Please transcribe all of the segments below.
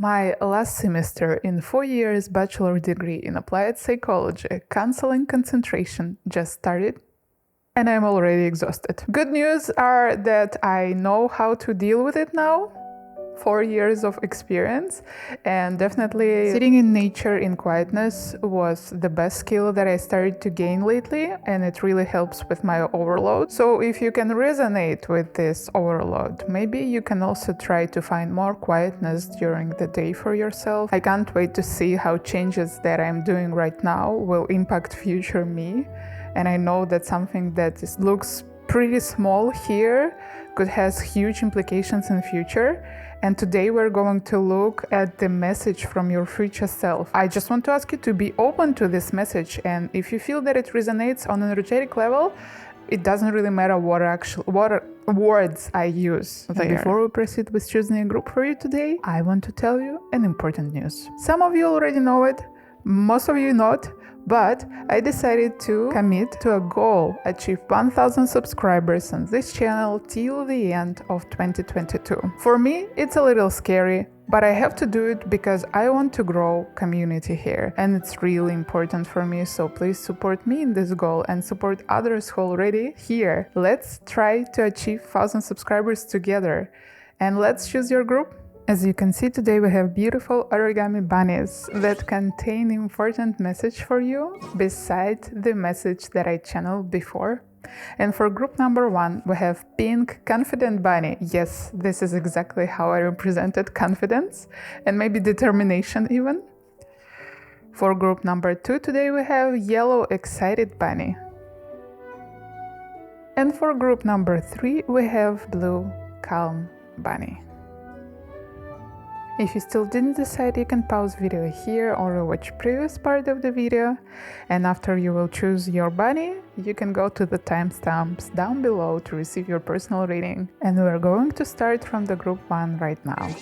My last semester in 4 years bachelor degree in applied psychology, counseling concentration just started, and I'm already exhausted. Good news are that I know how to deal with it now. 4 years of experience, and definitely sitting in nature in quietness was the best skill that I started to gain lately, and it really helps with my overload. So if you can resonate with this overload, maybe you can also try to find more quietness during the day for yourself. I can't wait to see how changes that I'm doing right now will impact future me, and I know that something that looks pretty small here could have huge implications in the future. And today we're going to look at the message from your future self. I just want to ask you to be open to this message, and if you feel that it resonates on an energetic level, it doesn't really matter what words I use there. Before we proceed with choosing a group for you today, I want to tell you an important news. Some of you already know it, most of you not, but I decided to commit to a goal, achieve 1,000 subscribers on this channel till the end of 2022. For me, it's a little scary, but I have to do it because I want to grow community here, and it's really important for me, so please support me in this goal and support others who are already here. Let's try to achieve 1,000 subscribers together, and let's choose your group. As you can see, today we have beautiful origami bunnies that contain important message for you beside the message that I channeled before. And for group number 1, we have pink confident bunny. Yes, this is exactly how I represented confidence and maybe determination even. For group number 2, today we have yellow excited bunny. And for group number 3, we have blue calm bunny. If you still didn't decide, you can pause video here or watch previous part of the video, and after you will choose your bunny, you can go to the timestamps down below to receive your personal reading. And we're going to start from the group 1 right now.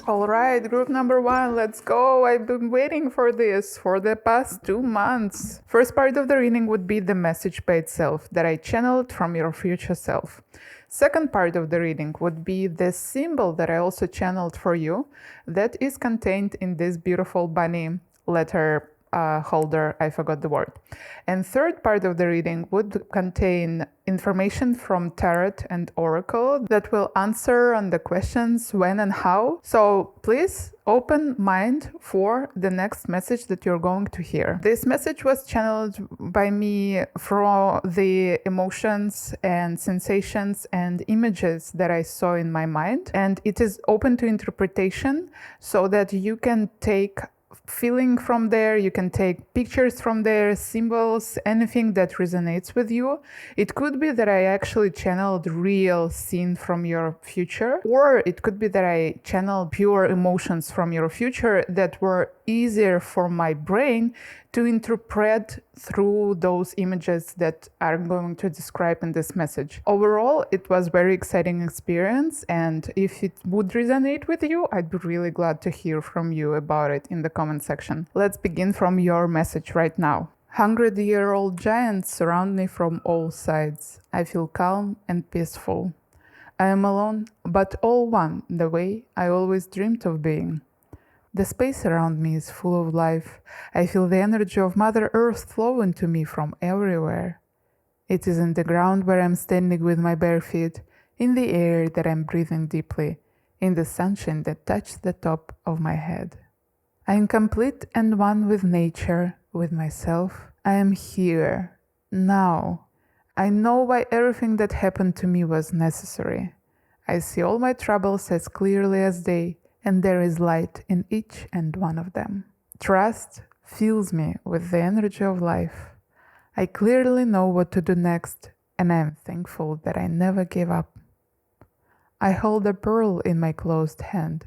Alright, group number 1, let's go! I've been waiting for this for the past 2 months. First part of the reading would be the message by itself that I channeled from your future self. Second part of the reading would be the symbol that I also channeled for you that is contained in this beautiful bunny letter holder, I forgot the word. And third part of the reading would contain information from Tarot and Oracle that will answer on the questions when and how. So please open mind for the next message that you're going to hear. This message was channeled by me from the emotions and sensations and images that I saw in my mind, and it is open to interpretation so that you can take feeling from there, you can take pictures from there, symbols, anything that resonates with you. It could be that I actually channeled real scene from your future, or it could be that I channeled pure emotions from your future that were easier for my brain to interpret through those images that I'm going to describe in this message. Overall, it was a very exciting experience, and if it would resonate with you, I'd be really glad to hear from you about it in the comment section. Let's begin from your message right now. 100-year-old giants surround me from all sides. I feel calm and peaceful. I am alone, but all one, the way I always dreamed of being. The space around me is full of life. I feel the energy of Mother Earth flow into me from everywhere. It is in the ground where I'm standing with my bare feet, in the air that I'm breathing deeply, in the sunshine that touches the top of my head. I am complete and one with nature, with myself. I am here, now. I know why everything that happened to me was necessary. I see all my troubles as clearly as day, and there is light in each and one of them. Trust fills me with the energy of life. I clearly know what to do next, and I am thankful that I never gave up. I hold a pearl in my closed hand.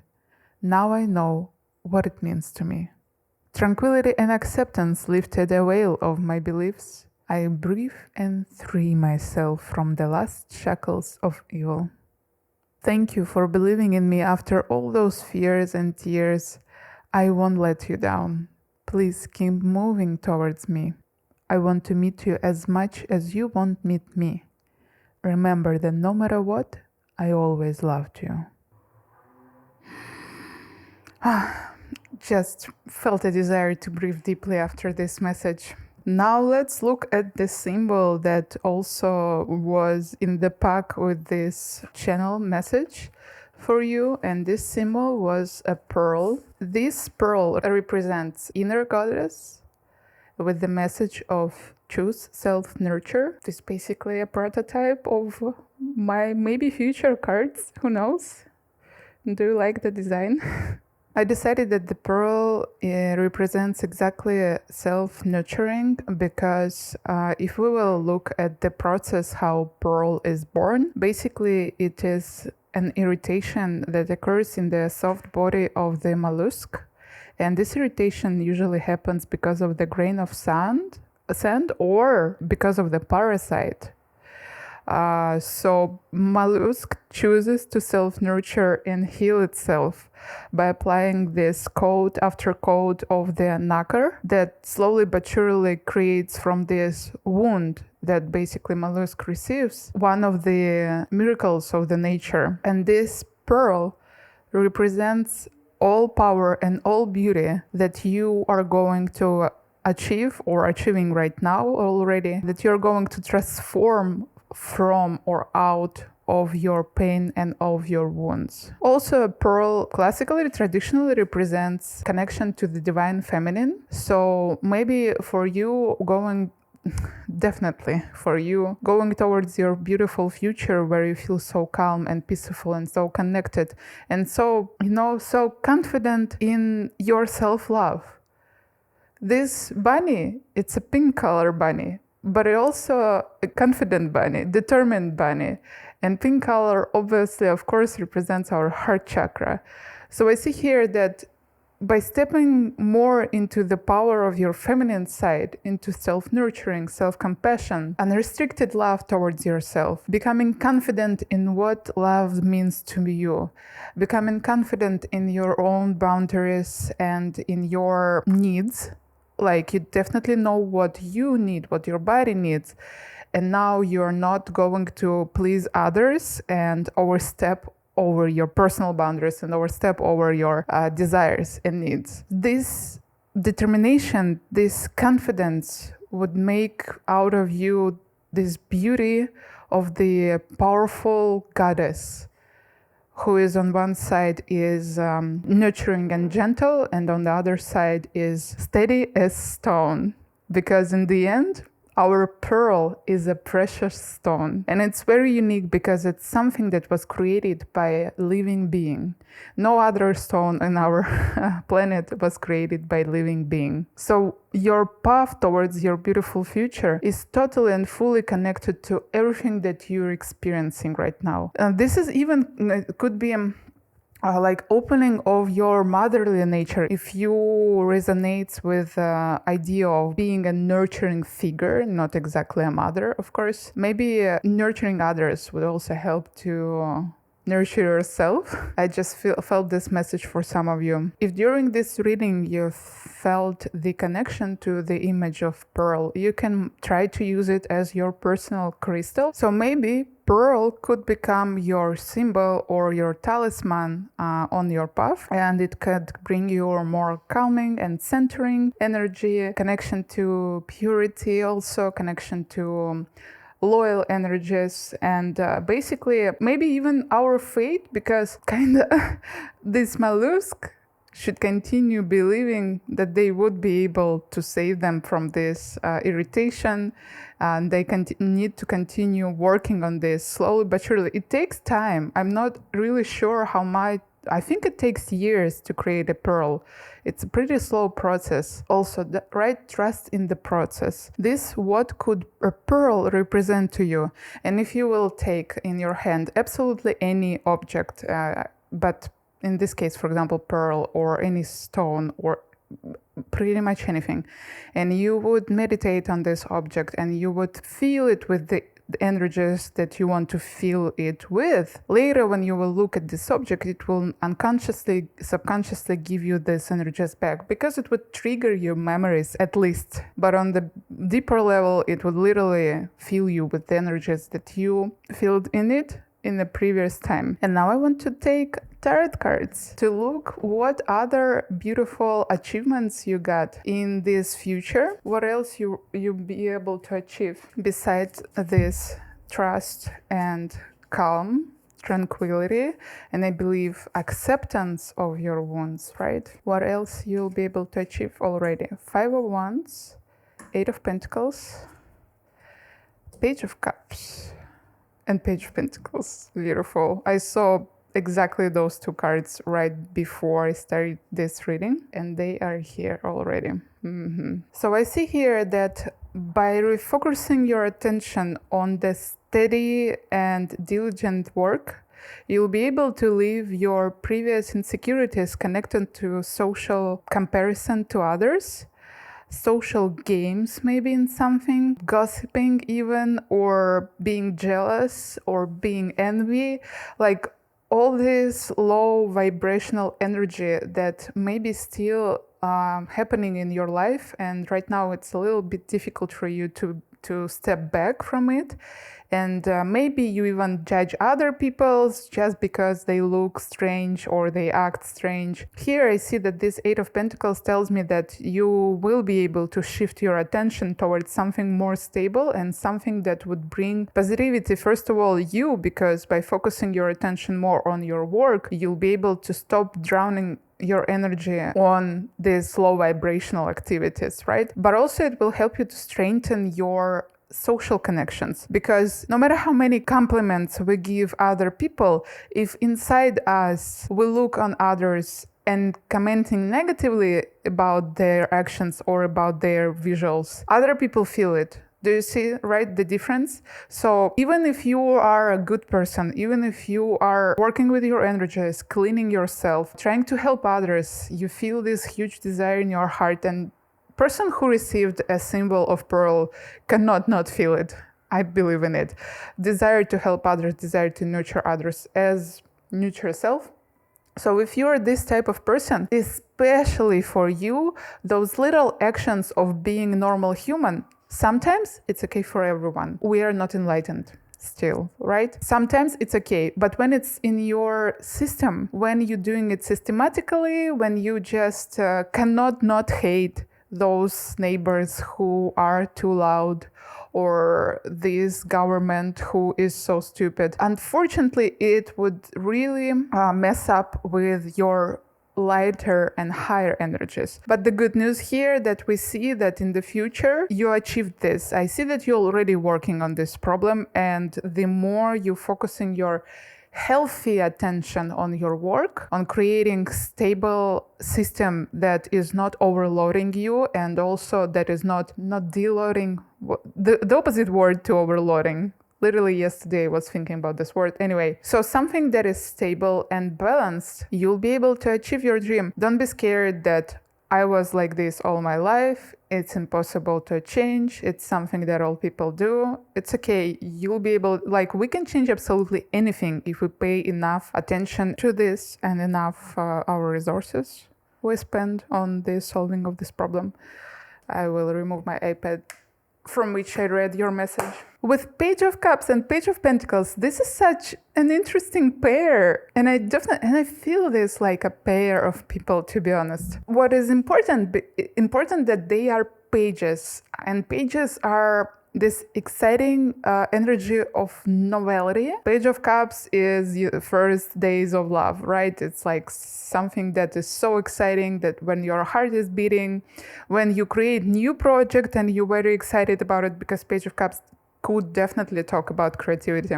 Now I know what it means to me. Tranquility and acceptance lifted a veil of my beliefs. I breathe and free myself from the last shackles of evil. Thank you for believing in me after all those fears and tears. I won't let you down. Please keep moving towards me. I want to meet you as much as you won't meet me. Remember that no matter what, I always loved you. Just felt a desire to breathe deeply after this message. Now let's look at the symbol that also was in the pack with this channel message for you, and this symbol was a pearl. This pearl represents inner goddess with the message of choose self-nurture. This is basically a prototype of my maybe future cards, who knows? Do you like the design? I decided that the pearl represents exactly self-nurturing because if we will look at the process how pearl is born, basically it is an irritation that occurs in the soft body of the mollusk, and this irritation usually happens because of the grain of sand or because of the parasite. So mollusk chooses to self-nurture and heal itself by applying this coat after coat of the nacre that slowly but surely creates from this wound that basically mollusk receives one of the miracles of the nature. And this pearl represents all power and all beauty that you are going to achieve or achieving right now already, that you're going to transform from or out of your pain and of your wounds. Also, a pearl classically, traditionally represents connection to the divine feminine. So maybe for you definitely for you going towards your beautiful future where you feel so calm and peaceful and so connected and so, so confident in your self-love. This bunny, it's a pink color bunny, but it also a confident bunny, determined bunny. And pink color obviously, of course, represents our heart chakra. So I see here that by stepping more into the power of your feminine side, into self-nurturing, self-compassion, unrestricted love towards yourself, becoming confident in what love means to you, becoming confident in your own boundaries and in your needs, like you definitely know what you need, what your body needs, and now you're not going to please others and overstep over your personal boundaries and overstep over your desires and needs. This determination, this confidence would make out of you this beauty of the powerful goddess who is on one side is nurturing and gentle, and on the other side is steady as stone. Because in the end, our pearl is a precious stone, and it's very unique because it's something that was created by a living being. No other stone in our planet was created by a living being. So your path towards your beautiful future is totally and fully connected to everything that you're experiencing right now. And this is even, could be like opening of your motherly nature. If you resonate with the idea of being a nurturing figure, not exactly a mother, of course, maybe nurturing others would also help to nurture yourself. I just felt this message for some of you. If during this reading you felt the connection to the image of pearl, you can try to use it as your personal crystal. So maybe pearl could become your symbol or your talisman on your path, and it could bring you a more calming and centering energy, connection to purity, also connection to loyal energies, and basically maybe even our fate, because kind of this mollusk should continue believing that they would be able to save them from this irritation, and they need to continue working on this slowly but surely. It takes time. I'm not really sure how much. I think it takes years to create a pearl. It's a pretty slow process. Also, the right trust in the process. What could a pearl represent to you? And if you will take in your hand absolutely any object, but in this case, for example, pearl or any stone or pretty much anything, and you would meditate on this object and you would feel it with the energies that you want to feel it with. Later, when you will look at this object, it will unconsciously, subconsciously give you these energies back, because it would trigger your memories at least. But on the deeper level, it would literally fill you with the energies that you felt in it in the previous time. And now I want to take tarot cards to look what other beautiful achievements you got in this future. What else you'll be able to achieve besides this trust and calm, tranquility, and I believe acceptance of your wounds, right? What else you'll be able to achieve already? 5 of Wands, 8 of Pentacles, Page of Cups, and Page of Pentacles. Beautiful. I saw exactly those two cards right before I started this reading, and they are here already. So I see here that by refocusing your attention on the steady and diligent work, you'll be able to leave your previous insecurities connected to social comparison to others, social games maybe in something, gossiping even, or being jealous or being envy, like all this low vibrational energy that may be still happening in your life, and right now it's a little bit difficult for you to step back from it, and maybe you even judge other people just because they look strange or they act strange. Here I see that this 8 of Pentacles tells me that you will be able to shift your attention towards something more stable and something that would bring positivity. First of all, you, because by focusing your attention more on your work, you'll be able to stop drowning your energy on these low vibrational activities, right? But also it will help you to strengthen your social connections, because no matter how many compliments we give other people, if inside us we look on others and commenting negatively about their actions or about their visuals, other people feel it. Do you see, right, the difference? So even if you are a good person, even if you are working with your energies, cleaning yourself, trying to help others, you feel this huge desire in your heart, and person who received a symbol of pearl cannot not feel it. I believe in it. Desire to help others, desire to nurture others as nurture yourself. So if you're this type of person, especially for you, those little actions of being normal human, sometimes it's okay for everyone. We are not enlightened still, right? Sometimes it's okay, but when it's in your system, when you're doing it systematically, when you just cannot not hate those neighbors who are too loud, or this government who is so stupid, unfortunately, it would really mess up with your lighter and higher energies. But the good news here that we see that in the future you achieved this. I see that you're already working on this problem, and the more you focusing your healthy attention on your work, on creating stable system that is not overloading you, and also that is not deloading, the opposite word to overloading. Literally yesterday I was thinking about this word. Anyway, so something that is stable and balanced, you'll be able to achieve your dream. Don't be scared that I was like this all my life. It's impossible to change. It's something that all people do. It's okay. You'll be able, like, we can change absolutely anything if we pay enough attention to this and enough our resources we spend on the solving of this problem. I will remove my iPad from which I read your message. With Page of Cups and Page of Pentacles, this is such an interesting pair. And I feel this like a pair of people, to be honest. What is important that they are pages, and pages are this exciting energy of novelty. Page of Cups is first days of love, right? It's like something that is so exciting that when your heart is beating, when you create new project and you're very excited about it, because Page of Cups could definitely talk about creativity.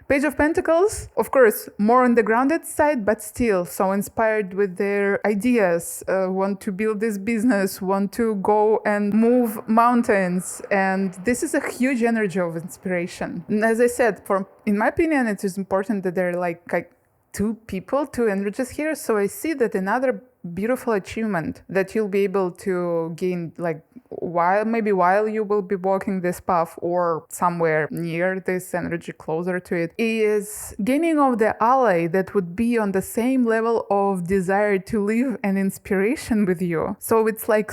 Page of Pentacles, of course, more on the grounded side, but still so inspired with their ideas, want to build this business, want to go and move mountains. And this is a huge energy of inspiration. And as I said, in my opinion, it is important that there are like two energies here. So I see that another beautiful achievement that you'll be able to gain, like while you will be walking this path or somewhere near this energy, closer to it, is gaining of the ally that would be on the same level of desire to live and inspiration with you. So it's like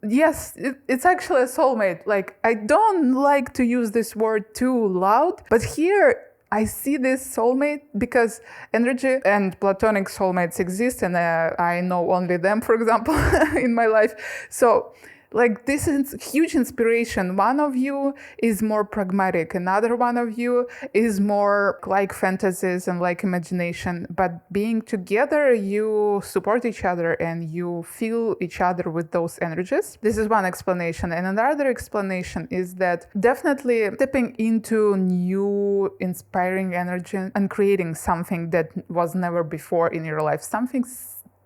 yes, it's actually a soulmate. Like, I don't like to use this word too loud, but here I see this soulmate because energy and platonic soulmates exist, and I know only them, for example, in my life. So like this is huge inspiration. One of you is more pragmatic, another one of you is more like fantasies and like imagination, but being together you support each other and you feel each other with those energies. This is one explanation. And another explanation is that definitely stepping into new inspiring energy and creating something that was never before in your life, something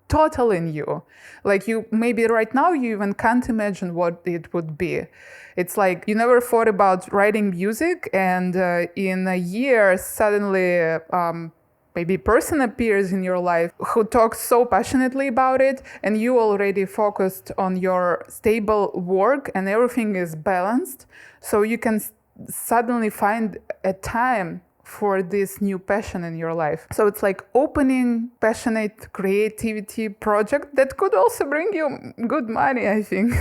totally new. Like you maybe right now you even can't imagine what it would be. It's like you never thought about writing music, and in a year suddenly maybe a person appears in your life who talks so passionately about it, and you already focused on your stable work and everything is balanced, so you can suddenly find a time for this new passion in your life. So it's like opening passionate creativity project that could also bring you good money, I think.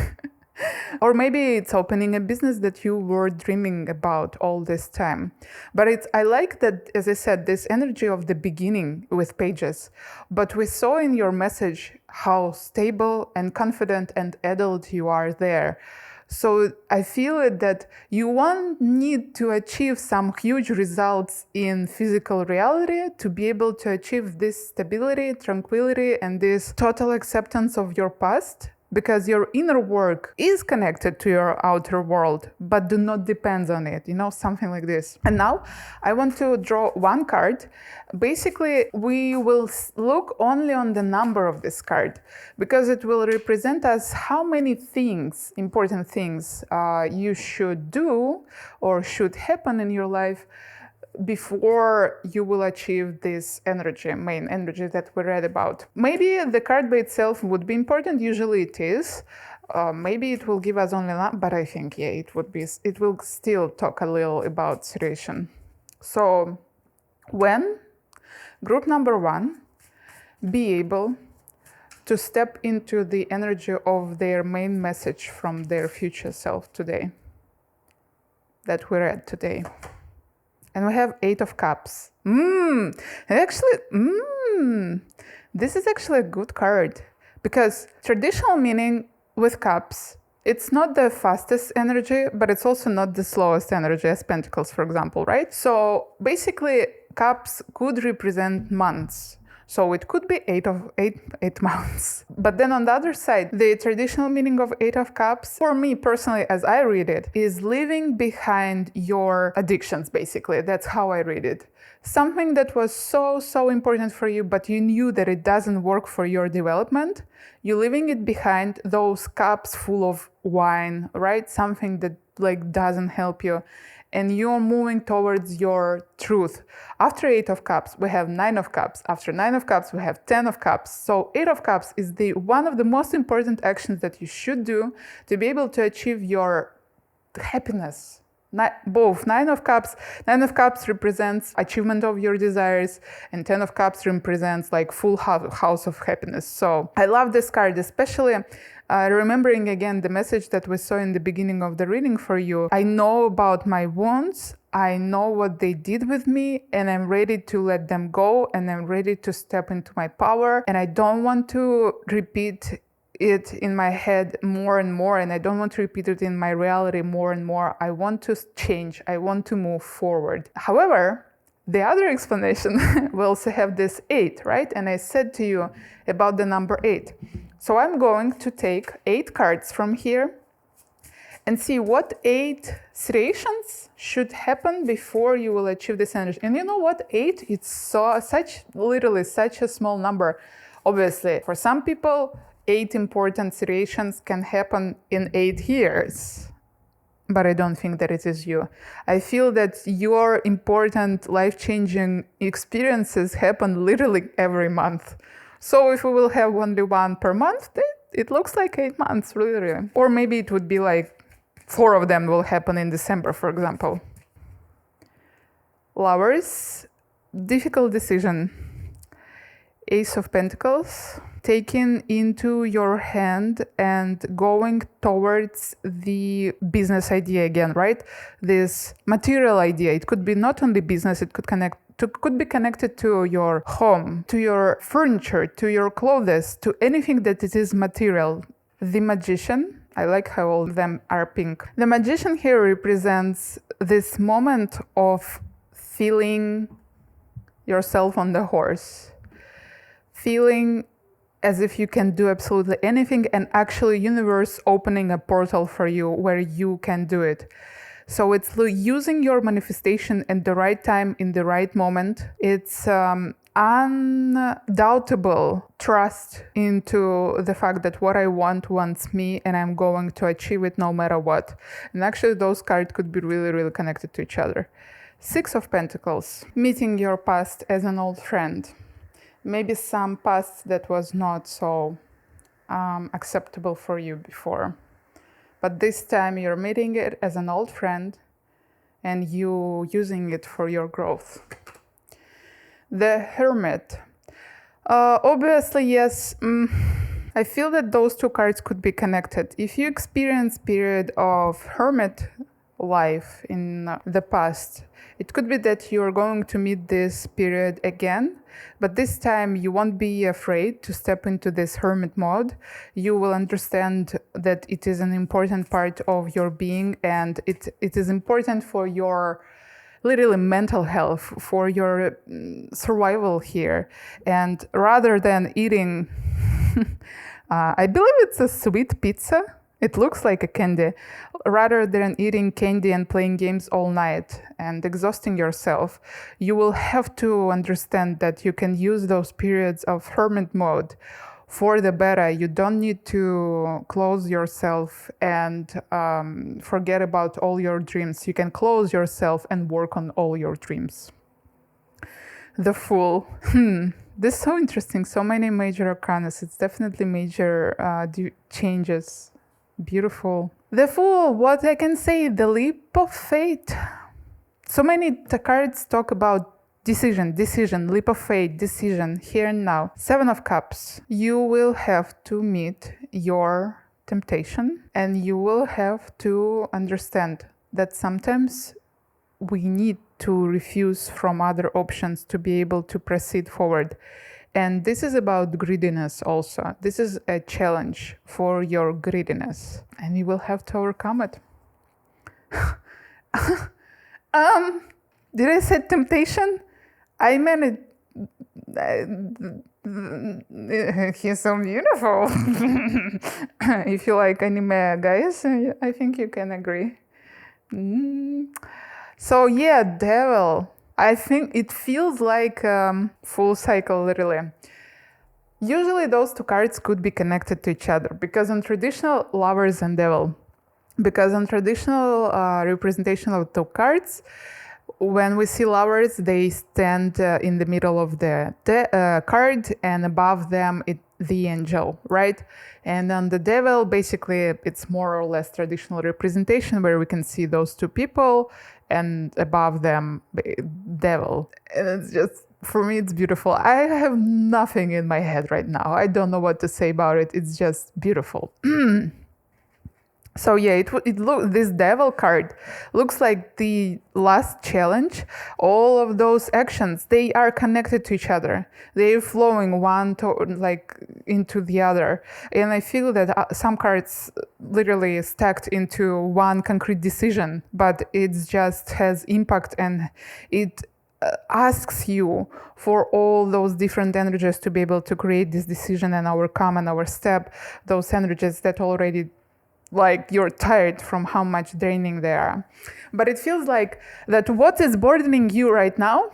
Or maybe it's opening a business that you were dreaming about all this time. But I like that, as I said, this energy of the beginning with pages. But we saw in your message how stable and confident and adult you are there. So I feel that you won't need to achieve some huge results in physical reality to be able to achieve this stability, tranquility, and this total acceptance of your past, because your inner work is connected to your outer world, but do not depend on it, something like this. And now I want to draw one card. Basically, we will look only on the number of this card, because it will represent us how many things, important things, you should do or should happen in your life before you will achieve this energy, main energy that we read about. Maybe the card by itself would be important. Usually it is. Maybe it will give us only one, but I think, it will still talk a little about situation. So when group number 1 be able to step into the energy of their main message from their future self today, that we read today. And we have 8 of Cups. And actually, this is actually a good card, because traditional meaning with Cups, it's not the fastest energy, but it's also not the slowest energy as Pentacles, for example, right? So basically, Cups could represent months. So it could be eight months. But then on the other side, the traditional meaning of 8 of Cups, for me personally, as I read it, is leaving behind your addictions, basically. That's how I read it. Something that was so important for you, but you knew that it doesn't work for your development. You're leaving it behind, those cups full of wine, right? Something that doesn't help you. And you're moving towards your truth. After 8 of Cups, we have 9 of Cups. After 9 of Cups, we have 10 of Cups. So 8 of Cups is one of the most important actions that you should do to be able to achieve your happiness. Both 9 of Cups represents achievement of your desires, and 10 of Cups represents full house of happiness. So I love this card, especially remembering again the message that we saw in the beginning of the reading for you. I know about my wounds, I know what they did with me, and I'm ready to let them go, and I'm ready to step into my power, and I don't want to repeat it in my head more and more, and I don't want to repeat it in my reality more and more. I want to change. I want to move forward. However, the other explanation, we also have this 8, right? And I said to you about the number 8. So I'm going to take 8 cards from here and see what 8 situations should happen before you will achieve this energy. And you know what? 8, it's literally such a small number. Obviously, for some people, 8 important situations can happen in 8 years. But I don't think that it is you. I feel that your important life-changing experiences happen literally every month. So if we will have only one per month, it looks like 8 months, really. Or maybe it would be 4 of them will happen in December, for example. Lovers, difficult decision. Ace of Pentacles, taking into your hand and going towards the business idea again, right? This material idea. It could be not only business, it could be connected to your home, to your furniture, to your clothes, to anything that it is material. The Magician, I like how all of them are pink. The Magician here represents this moment of feeling yourself on the horse, feeling as if you can do absolutely anything, and actually universe opening a portal for you where you can do it. So it's using your manifestation at the right time, in the right moment. It's undoubtable trust into the fact that what I want wants me and I'm going to achieve it no matter what. And actually those cards could be really, really connected to each other. Six of Pentacles, meeting your past as an old friend. Maybe some past that was not so acceptable for you before. But this time you're meeting it as an old friend and you using it for your growth. The Hermit. Obviously, yes, I feel that those two cards could be connected. If you experience period of hermit life in the past, it could be that you're going to meet this period again, but this time you won't be afraid to step into this hermit mode. You will understand that it is an important part of your being and it is important for your literally mental health, for your survival here. And rather than eating, I believe it's a sweet pizza. It looks like a candy. Rather than eating candy and playing games all night and exhausting yourself, you will have to understand that you can use those periods of hermit mode for the better. You don't need to close yourself and forget about all your dreams. You can close yourself and work on all your dreams. The Fool. This is so interesting. So many major arcana. It's definitely major changes. Beautiful. The Fool, what I can say, the leap of faith. So many cards talk about decision, leap of faith, decision, here and now. Seven of Cups. You will have to meet your temptation and you will have to understand that sometimes we need to refuse from other options to be able to proceed forward. And this is about greediness also. This is a challenge for your greediness and you will have to overcome it. Did I say temptation? I meant it. He's so beautiful. If you like anime, guys, I think you can agree. So yeah, Devil. I think it feels like full cycle, literally. Usually those two cards could be connected to each other because on traditional Lovers and Devil, because on traditional representation of two cards, when we see lovers, they stand in the middle of the card and above them the angel, right? And on the devil, basically, it's more or less traditional representation where we can see those two people and above them, devil. And it's just, for me, it's beautiful. I have nothing in my head right now. I don't know what to say about it. It's just beautiful. So yeah, this devil card looks like the last challenge. All of those actions, they are connected to each other. They're flowing one into the other. And I feel that some cards literally stacked into one concrete decision, but it just has impact and it asks you for all those different energies to be able to create this decision and overcome and overstep those energies that already you're tired from how much draining they are. But it feels like that what is burdening you right now,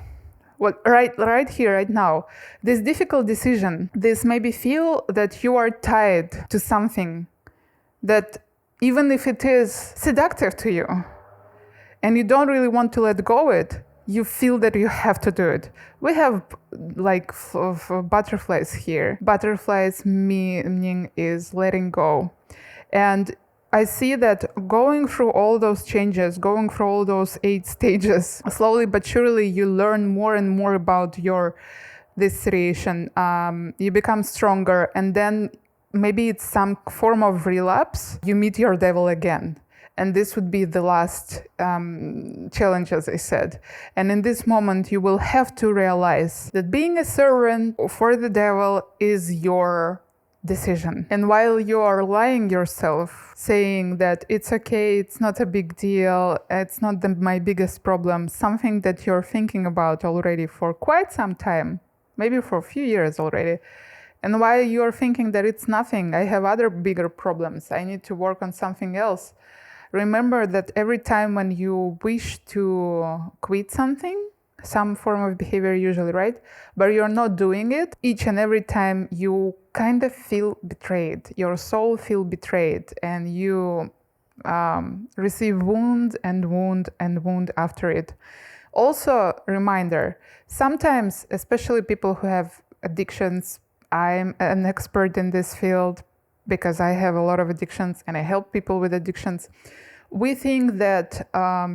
right here, right now, this difficult decision, this maybe feel that you are tied to something that even if it is seductive to you and you don't really want to let go of it, you feel that you have to do it. We have butterflies here. Butterflies meaning is letting go. And I see that going through all those changes, going through all those 8 stages, slowly but surely you learn more and more about your this situation, you become stronger, and then maybe it's some form of relapse, you meet your devil again. And this would be the last challenge, as I said. And in this moment, you will have to realize that being a servant for the devil is your decision. And while you are lying yourself, saying that it's okay, it's not a big deal, it's not my biggest problem, something that you're thinking about already for quite some time, maybe for a few years already, and while you're thinking that it's nothing, I have other bigger problems, I need to work on something else, remember that every time when you wish to quit something, some form of behavior usually, right? But you're not doing it, each and every time you kind of feel betrayed. Your soul feels betrayed, and you receive wound and wound and wound after it. Also, reminder, sometimes, especially people who have addictions, I'm an expert in this field because I have a lot of addictions and I help people with addictions. We think that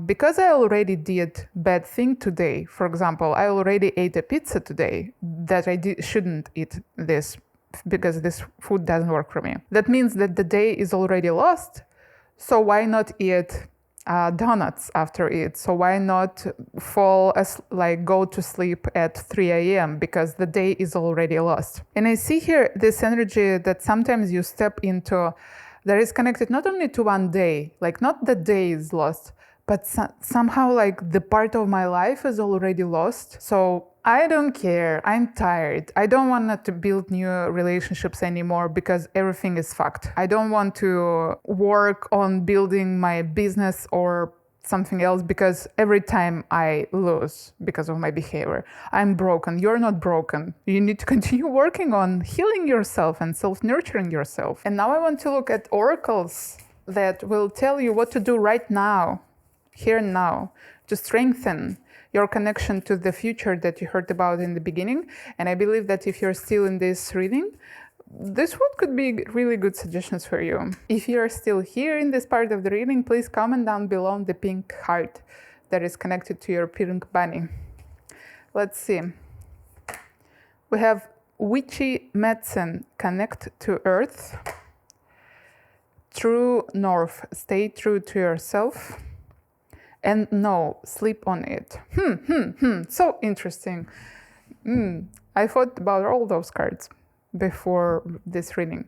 because I already did bad thing today, for example, I already ate a pizza today, that I shouldn't eat this because this food doesn't work for me. That means that the day is already lost. So why not eat donuts after it? So why not go to sleep at 3 a.m. because the day is already lost? And I see here this energy that sometimes you step into that is connected not only to one day, like not the day is lost, but somehow like the part of my life is already lost. So I don't care, I'm tired. I don't want to build new relationships anymore because everything is fucked. I don't want to work on building my business or something else because every time I lose because of my behavior. I'm broken. You're not broken. You need to continue working on healing yourself and self-nurturing yourself. And now I want to look at oracles that will tell you what to do right now, here and now, to strengthen your connection to the future that you heard about in the beginning. And I believe that if you're still in this reading, this one could be really good suggestions for you. If you're still here in this part of the reading, please comment down below the pink heart that is connected to your pink bunny. Let's see. We have witchy medicine, connect to earth. True north, stay true to yourself. And no, sleep on it. So interesting. I thought about all those cards before this reading.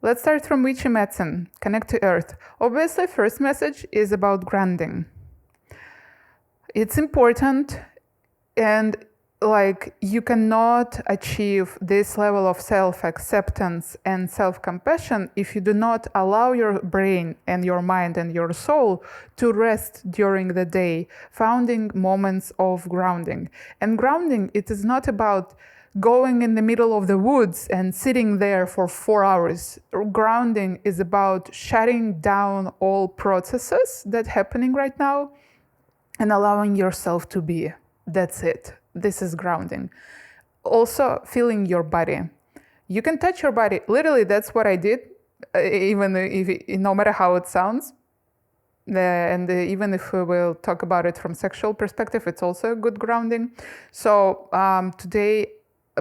Let's start from witchy medicine, connect to earth. Obviously, first message is about grounding. It's important, and like you cannot achieve this level of self-acceptance and self-compassion if you do not allow your brain and your mind and your soul to rest during the day, finding moments of grounding. And grounding, it is not about going in the middle of the woods and sitting there for 4 hours. Grounding is about shutting down all processes that are happening right now and allowing yourself to be. That's it. This is grounding. Also, feeling your body. You can touch your body. Literally, that's what I did, even if, no matter how it sounds. And even if we will talk about it from sexual perspective, it's also a good grounding. So today,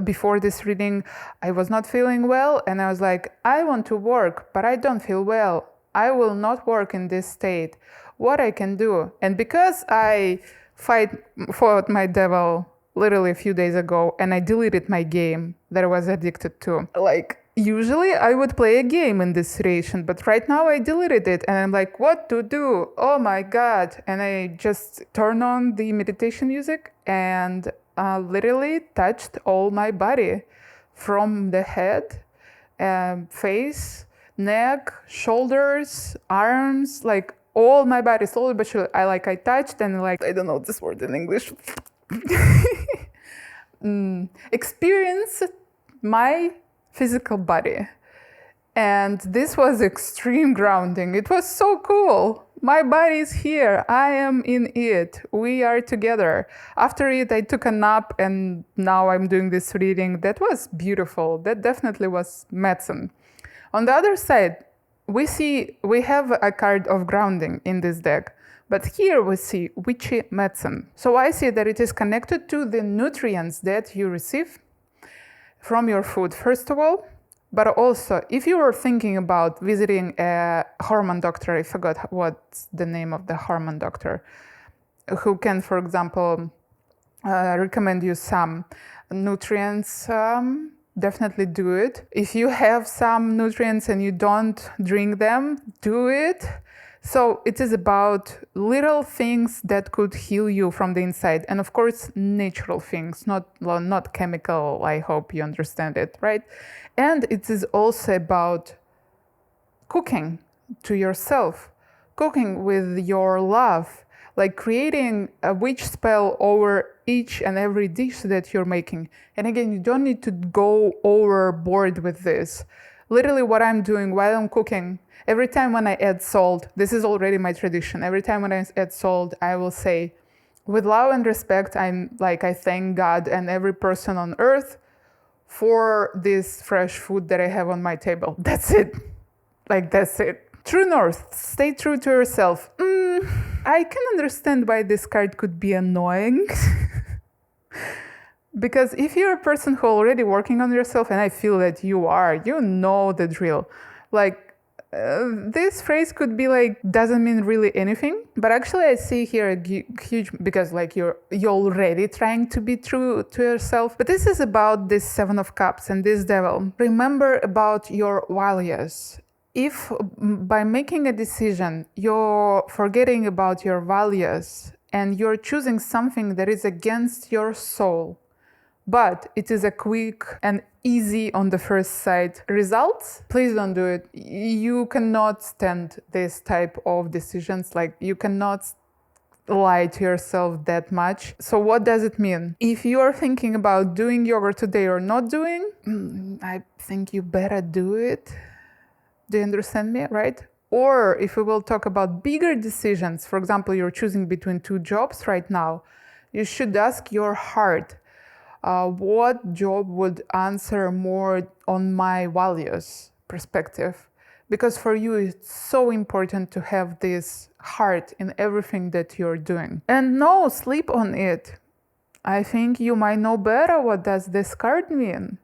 before this reading, I was not feeling well, and I was like, I want to work, but I don't feel well. I will not work in this state. What I can do? And because I fought my devil literally a few days ago, and I deleted my game that I was addicted to. Like, usually I would play a game in this situation, but right now I deleted it, and I'm like, what to do? Oh my God. And I just turned on the meditation music and literally touched all my body, from the head, face, neck, shoulders, arms, like all my body, slowly but surely. I touched and I don't know this word in English. Experience my physical body. And this was extreme grounding. It was so cool. My body is here. I am in it. We are together. After it, I took a nap, and now I'm doing this reading. That was beautiful. That definitely was medicine. On the other side, we have a card of grounding in this deck. But here we see witchy medicine. So I see that it is connected to the nutrients that you receive from your food, first of all. But also, if you are thinking about visiting a hormone doctor, I forgot what's the name of the hormone doctor, who can, for example, recommend you some nutrients, definitely do it. If you have some nutrients and you don't drink them, do it. So it is about little things that could heal you from the inside. And of course, natural things, not chemical. I hope you understand it, right? And it is also about cooking to yourself, cooking with your love, like creating a witch spell over each and every dish that you're making. And again, you don't need to go overboard with this. Literally what I'm doing while I'm cooking, every time when I add salt, this is already my tradition. Every time when I add salt, I will say, with love and respect, I thank God and every person on earth for this fresh food that I have on my table. That's it. That's it. True north, stay true to yourself. I can understand why this card could be annoying. Because if you're a person who already working on yourself, and I feel that you are, you know the drill. This phrase could be doesn't mean really anything, but actually I see here a huge, because you're already trying to be true to yourself. But this is about this Seven of Cups and this Devil. Remember about your values. If by making a decision you're forgetting about your values and you're choosing something that is against your soul, but it is a quick and easy on the first sight results, please don't do it. You cannot stand this type of decisions. You cannot lie to yourself that much. So what does it mean? If you are thinking about doing yoga today or not doing, I think you better do it. Do you understand me, right? Or if we will talk about bigger decisions, for example, you're choosing between two jobs right now, you should ask your heart, what job would answer more on my values perspective? Because for you, it's so important to have this heart in everything that you're doing. And no, sleep on it. I think you might know better what does this card mean.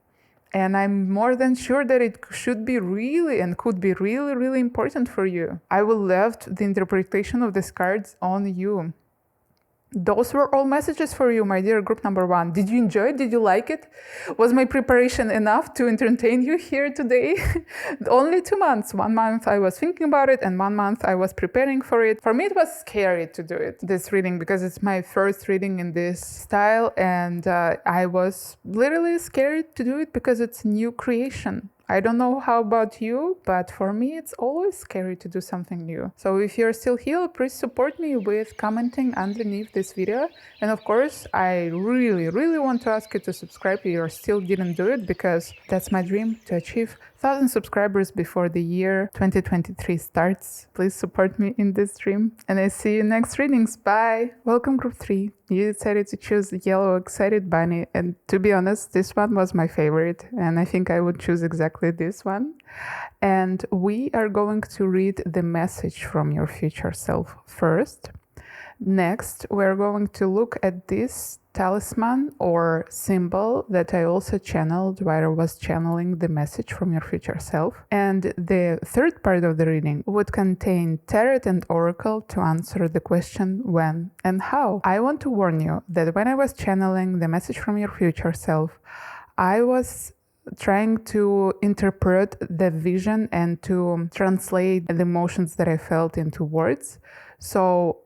And I'm more than sure that it should be really and could be really, really important for you. I will leave the interpretation of these cards on you. Those were all messages for you, my dear group number one. Did you enjoy it? Did you like it? Was my preparation enough to entertain you here today? Only 2 months. 1 month I was thinking about it and 1 month I was preparing for it. For me, it was scary to do it, this reading, because it's my first reading in this style. And I was literally scared to do it because it's new creation. I don't know how about you, but for me, it's always scary to do something new. So if you're still here, please support me with commenting underneath this video. And of course, I really, really want to ask you to subscribe if you still didn't do it, because that's my dream, to achieve 1,000 subscribers before the year 2023 starts. Please support me in this dream. And I see you next readings. Bye! Welcome group 3. You decided to choose the yellow excited bunny, and to be honest, this one was my favorite, and I think I would choose exactly this one. And we are going to read the message from your future self first. Next, we're going to look at this talisman or symbol that I also channeled while I was channeling the message from your future self. And the third part of the reading would contain tarot and oracle to answer the question when and how. I want to warn you that when I was channeling the message from your future self, I was trying to interpret the vision and to translate the emotions that I felt into words. So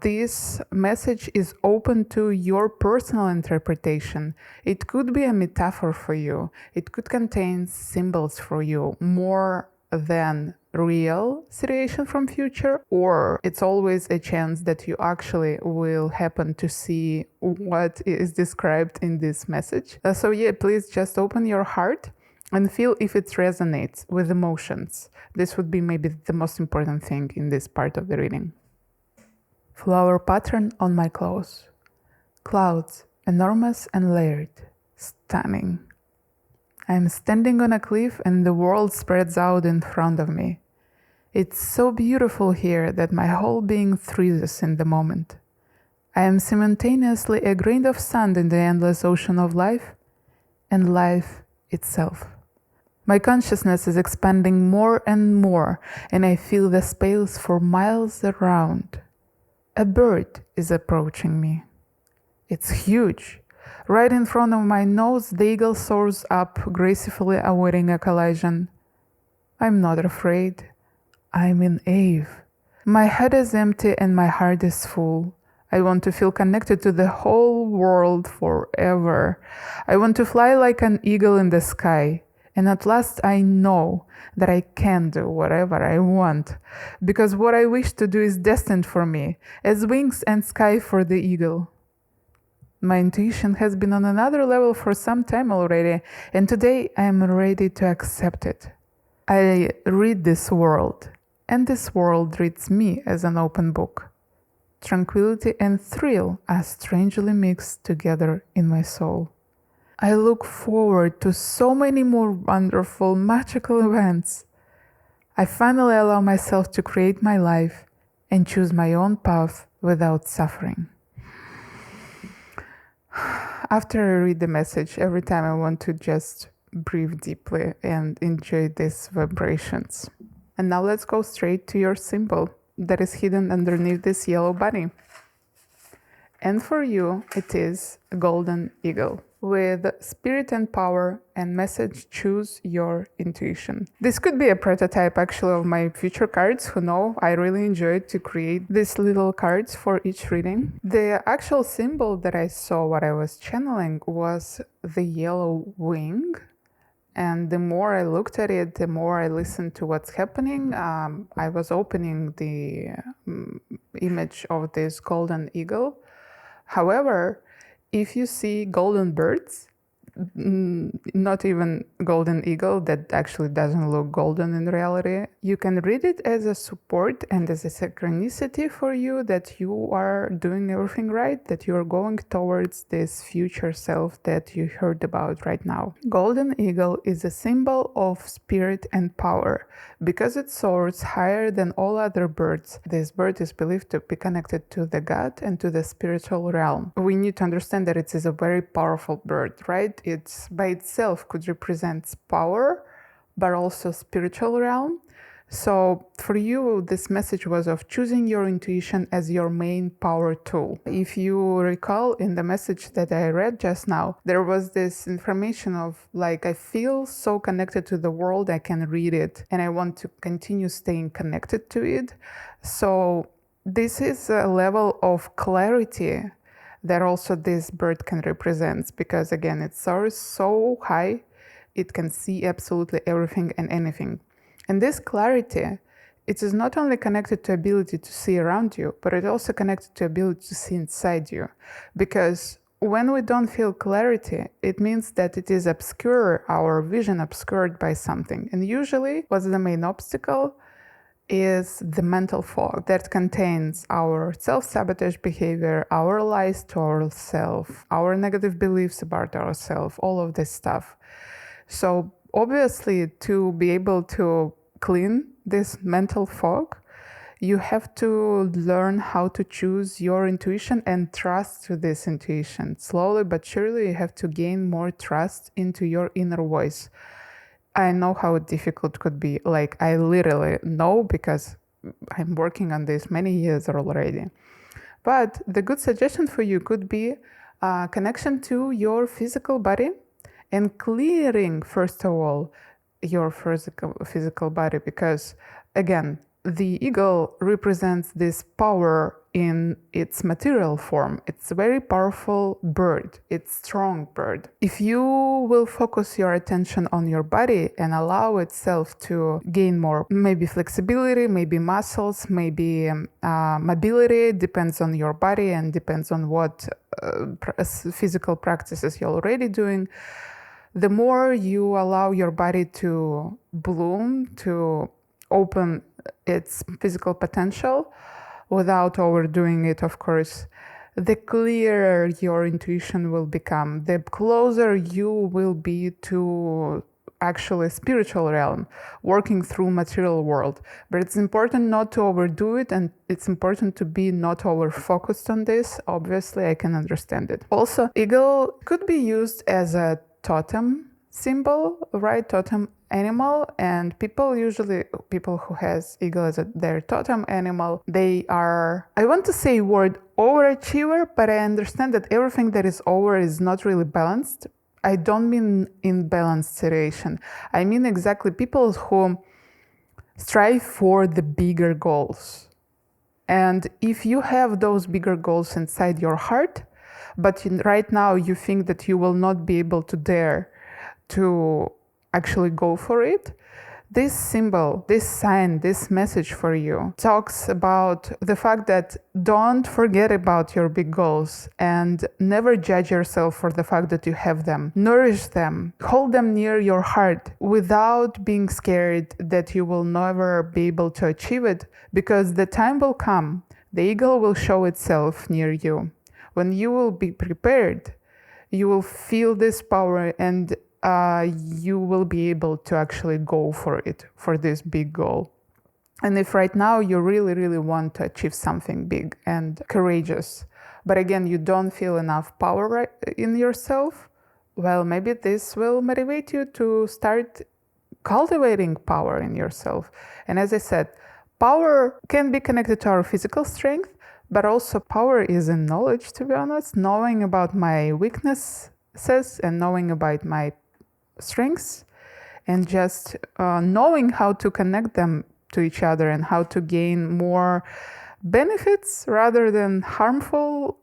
this message is open to your personal interpretation. It could be a metaphor for you. It could contain symbols for you more than real situation from future, or it's always a chance that you actually will happen to see what is described in this message. So yeah, please just open your heart and feel if it resonates with emotions. This would be maybe the most important thing in this part of the reading. Flower pattern on my clothes. Clouds, enormous and layered. Stunning. I am standing on a cliff and the world spreads out in front of me. It's so beautiful here that my whole being freezes in the moment. I am simultaneously a grain of sand in the endless ocean of life, and life itself. My consciousness is expanding more and more, and I feel the space for miles around. A bird is approaching me. It's huge. Right in front of my nose, the eagle soars up, gracefully awaiting a collision. I'm not afraid. I'm in awe. My head is empty and my heart is full. I want to feel connected to the whole world forever. I want to fly like an eagle in the sky. And at last I know that I can do whatever I want, because what I wish to do is destined for me, as wings and sky for the eagle. My intuition has been on another level for some time already, and today I am ready to accept it. I read this world, and this world reads me as an open book. Tranquility and thrill are strangely mixed together in my soul. I look forward to so many more wonderful, magical events. I finally allow myself to create my life and choose my own path without suffering. After I read the message, every time I want to just breathe deeply and enjoy these vibrations. And now let's go straight to your symbol that is hidden underneath this yellow bunny. And for you, it is a golden eagle with spirit and power and message, choose your intuition. This could be a prototype actually of my future cards. Who know, I really enjoyed to create these little cards for each reading. The actual symbol that I saw what I was channeling was the yellow wing. And the more I looked at it, the more I listened to what's happening. I was opening the image of this golden eagle. However, if you see golden birds, not even golden eagle, that actually doesn't look golden in reality, you can read it as a support and as a synchronicity for you that you are doing everything right, that you are going towards this future self that you heard about right now. Golden eagle is a symbol of spirit and power. Because it soars higher than all other birds, this bird is believed to be connected to the God and to the spiritual realm. We need to understand that it is a very powerful bird, right? It's by itself could represent power, but also spiritual realm. So for you, this message was of choosing your intuition as your main power tool. If you recall in the message that I read just now, there was this information of like, I feel so connected to the world, I can read it, and I want to continue staying connected to it. So this is a level of clarity that also this bird can represent, because again, it soars so high, it can see absolutely everything and anything. And this clarity, it is not only connected to ability to see around you, but it also connected to ability to see inside you. Because when we don't feel clarity, it means that it is obscure, our vision obscured by something. And usually what's the main obstacle is the mental fog that contains our self-sabotage behavior, our lies to ourselves, our negative beliefs about ourselves, all of this stuff. So obviously, to be able to clean this mental fog, you have to learn how to choose your intuition and trust to this intuition. Slowly but surely, you have to gain more trust into your inner voice. I know how difficult it could be. Like, I literally know because I'm working on this many years already. But the good suggestion for you could be a connection to your physical body and clearing, first of all, your physical body, because again, the eagle represents this power in its material form. It's a very powerful bird. It's a strong bird. If you will focus your attention on your body and allow itself to gain more, maybe flexibility, maybe muscles, maybe mobility, depends on your body and depends on what physical practices you're already doing. The more you allow your body to bloom, to open its physical potential without overdoing it, of course, the clearer your intuition will become, the closer you will be to actually spiritual realm, working through material world. But it's important not to overdo it, and it's important to be not over focused on this. Obviously, I can understand it. Also, eagle could be used as a totem symbol, right? Totem animal. And people who has eagle as their totem animal, they are, I want to say word overachiever, but I understand that everything that is over is not really balanced. I don't mean in balanced situation. I mean exactly people who strive for the bigger goals. And if you have those bigger goals inside your heart, but right now you think that you will not be able to dare to actually go for it, this symbol, this sign, this message for you talks about the fact that don't forget about your big goals and never judge yourself for the fact that you have them. Nourish them, hold them near your heart without being scared that you will never be able to achieve it, because the time will come, the eagle will show itself near you. When you will be prepared, you will feel this power and you will be able to actually go for it, for this big goal. And if right now you really, really want to achieve something big and courageous, but again, you don't feel enough power in yourself, well, maybe this will motivate you to start cultivating power in yourself. And as I said, power can be connected to our physical strength, but also power is in knowledge, to be honest, knowing about my weaknesses and knowing about my strengths, and just knowing how to connect them to each other and how to gain more benefits rather than harmful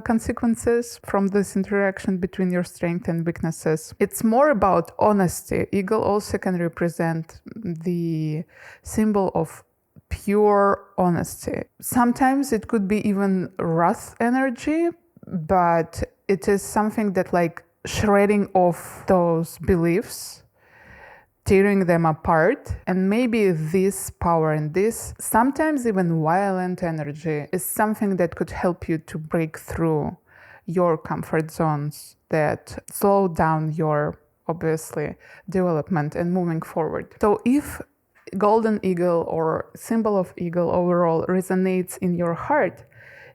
consequences from this interaction between your strengths and weaknesses. It's more about honesty. Eagle also can represent the symbol of pure honesty. Sometimes it could be even wrath energy, but it is something that like shredding off those beliefs, tearing them apart, and maybe this power and this sometimes even violent energy is something that could help you to break through your comfort zones that slow down your, obviously, development and moving forward. So if golden eagle or symbol of eagle overall resonates in your heart,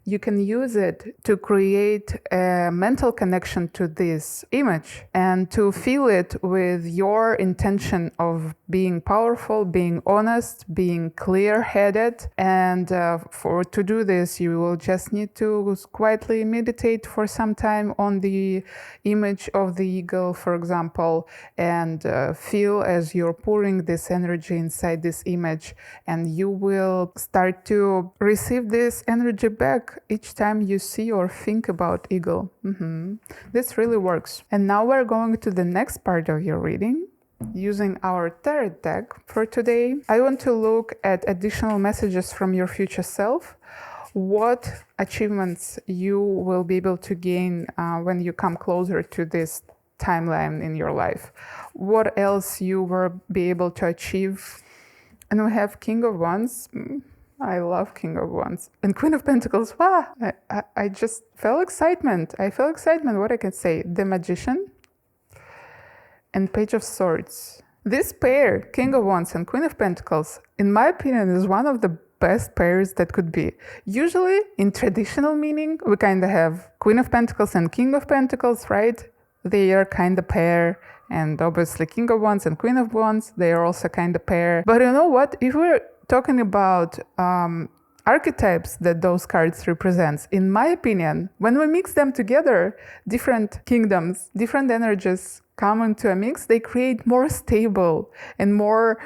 you can use it to create a mental connection to this image and to feel it with your intention of being powerful, being honest, being clear-headed. And to do this, you will just need to quietly meditate for some time on the image of the eagle, for example, and feel as you're pouring this energy inside this image, and you will start to receive this energy back each time you see or think about eagle. This really works. And now we're going to the next part of your reading. Using our tarot deck for today, I want to look at additional messages from your future self. What achievements you will be able to gain when you come closer to this timeline in your life. What else you will be able to achieve. And we have King of Wands. I love King of Wands. And Queen of Pentacles. Wow, I just felt excitement. What I can say. The Magician and Page of Swords. This pair, King of Wands and Queen of Pentacles, in my opinion, is one of the best pairs that could be. Usually, in traditional meaning, we kind of have Queen of Pentacles and King of Pentacles, right? They are kind of pair. And obviously, King of Wands and Queen of Wands, they are also kind of pair. But you know what? If we're talking about archetypes that those cards represent, in my opinion, when we mix them together, different kingdoms, different energies come into a mix, they create more stable and more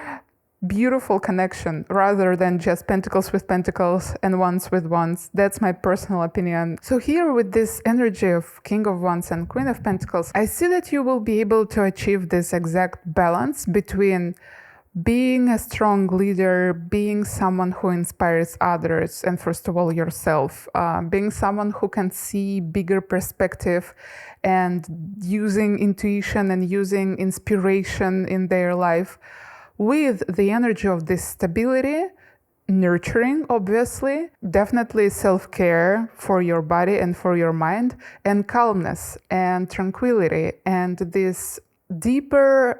beautiful connection rather than just pentacles with pentacles and wands with wands. That's my personal opinion. So here with this energy of King of Wands and Queen of Pentacles, I see that you will be able to achieve this exact balance between being a strong leader, being someone who inspires others, and first of all yourself, being someone who can see bigger perspective and using intuition and using inspiration in their life with the energy of this stability, nurturing, obviously, definitely self-care for your body and for your mind, and calmness and tranquility and this deeper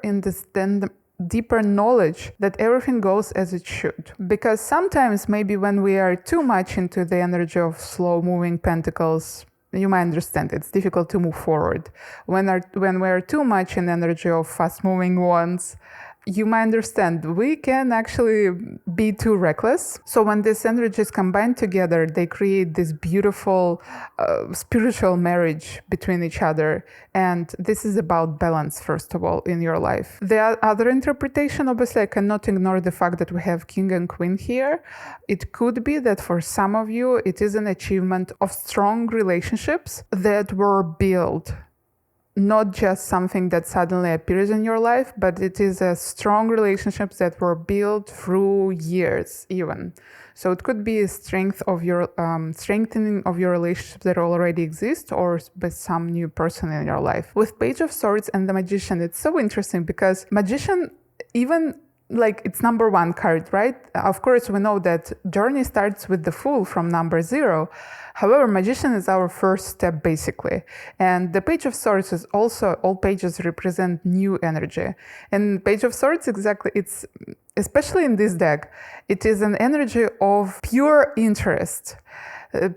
knowledge that everything goes as it should. Because sometimes maybe when we are too much into the energy of slow moving pentacles, you might understand it's difficult to move forward. When we're too much in energy of fast-moving ones, you might understand we can actually be too reckless. So when these energies combine together, they create this beautiful spiritual marriage between each other. And this is about balance, first of all, in your life. The other interpretation, obviously, I cannot ignore the fact that we have king and queen here. It could be that for some of you, it is an achievement of strong relationships that were built. Not just something that suddenly appears in your life, but it is a strong relationships that were built through years even. So it could be a strengthening of your relationships that already exist, or with some new person in your life. With Page of Swords and the Magician, it's so interesting because Magician, even like it's number one card, right? Of course, we know that journey starts with the Fool from number 0. However, Magician is our first step, basically. And the Page of Swords is also, all pages represent new energy. And Page of Swords, exactly, it's, especially in this deck, it is an energy of pure interest.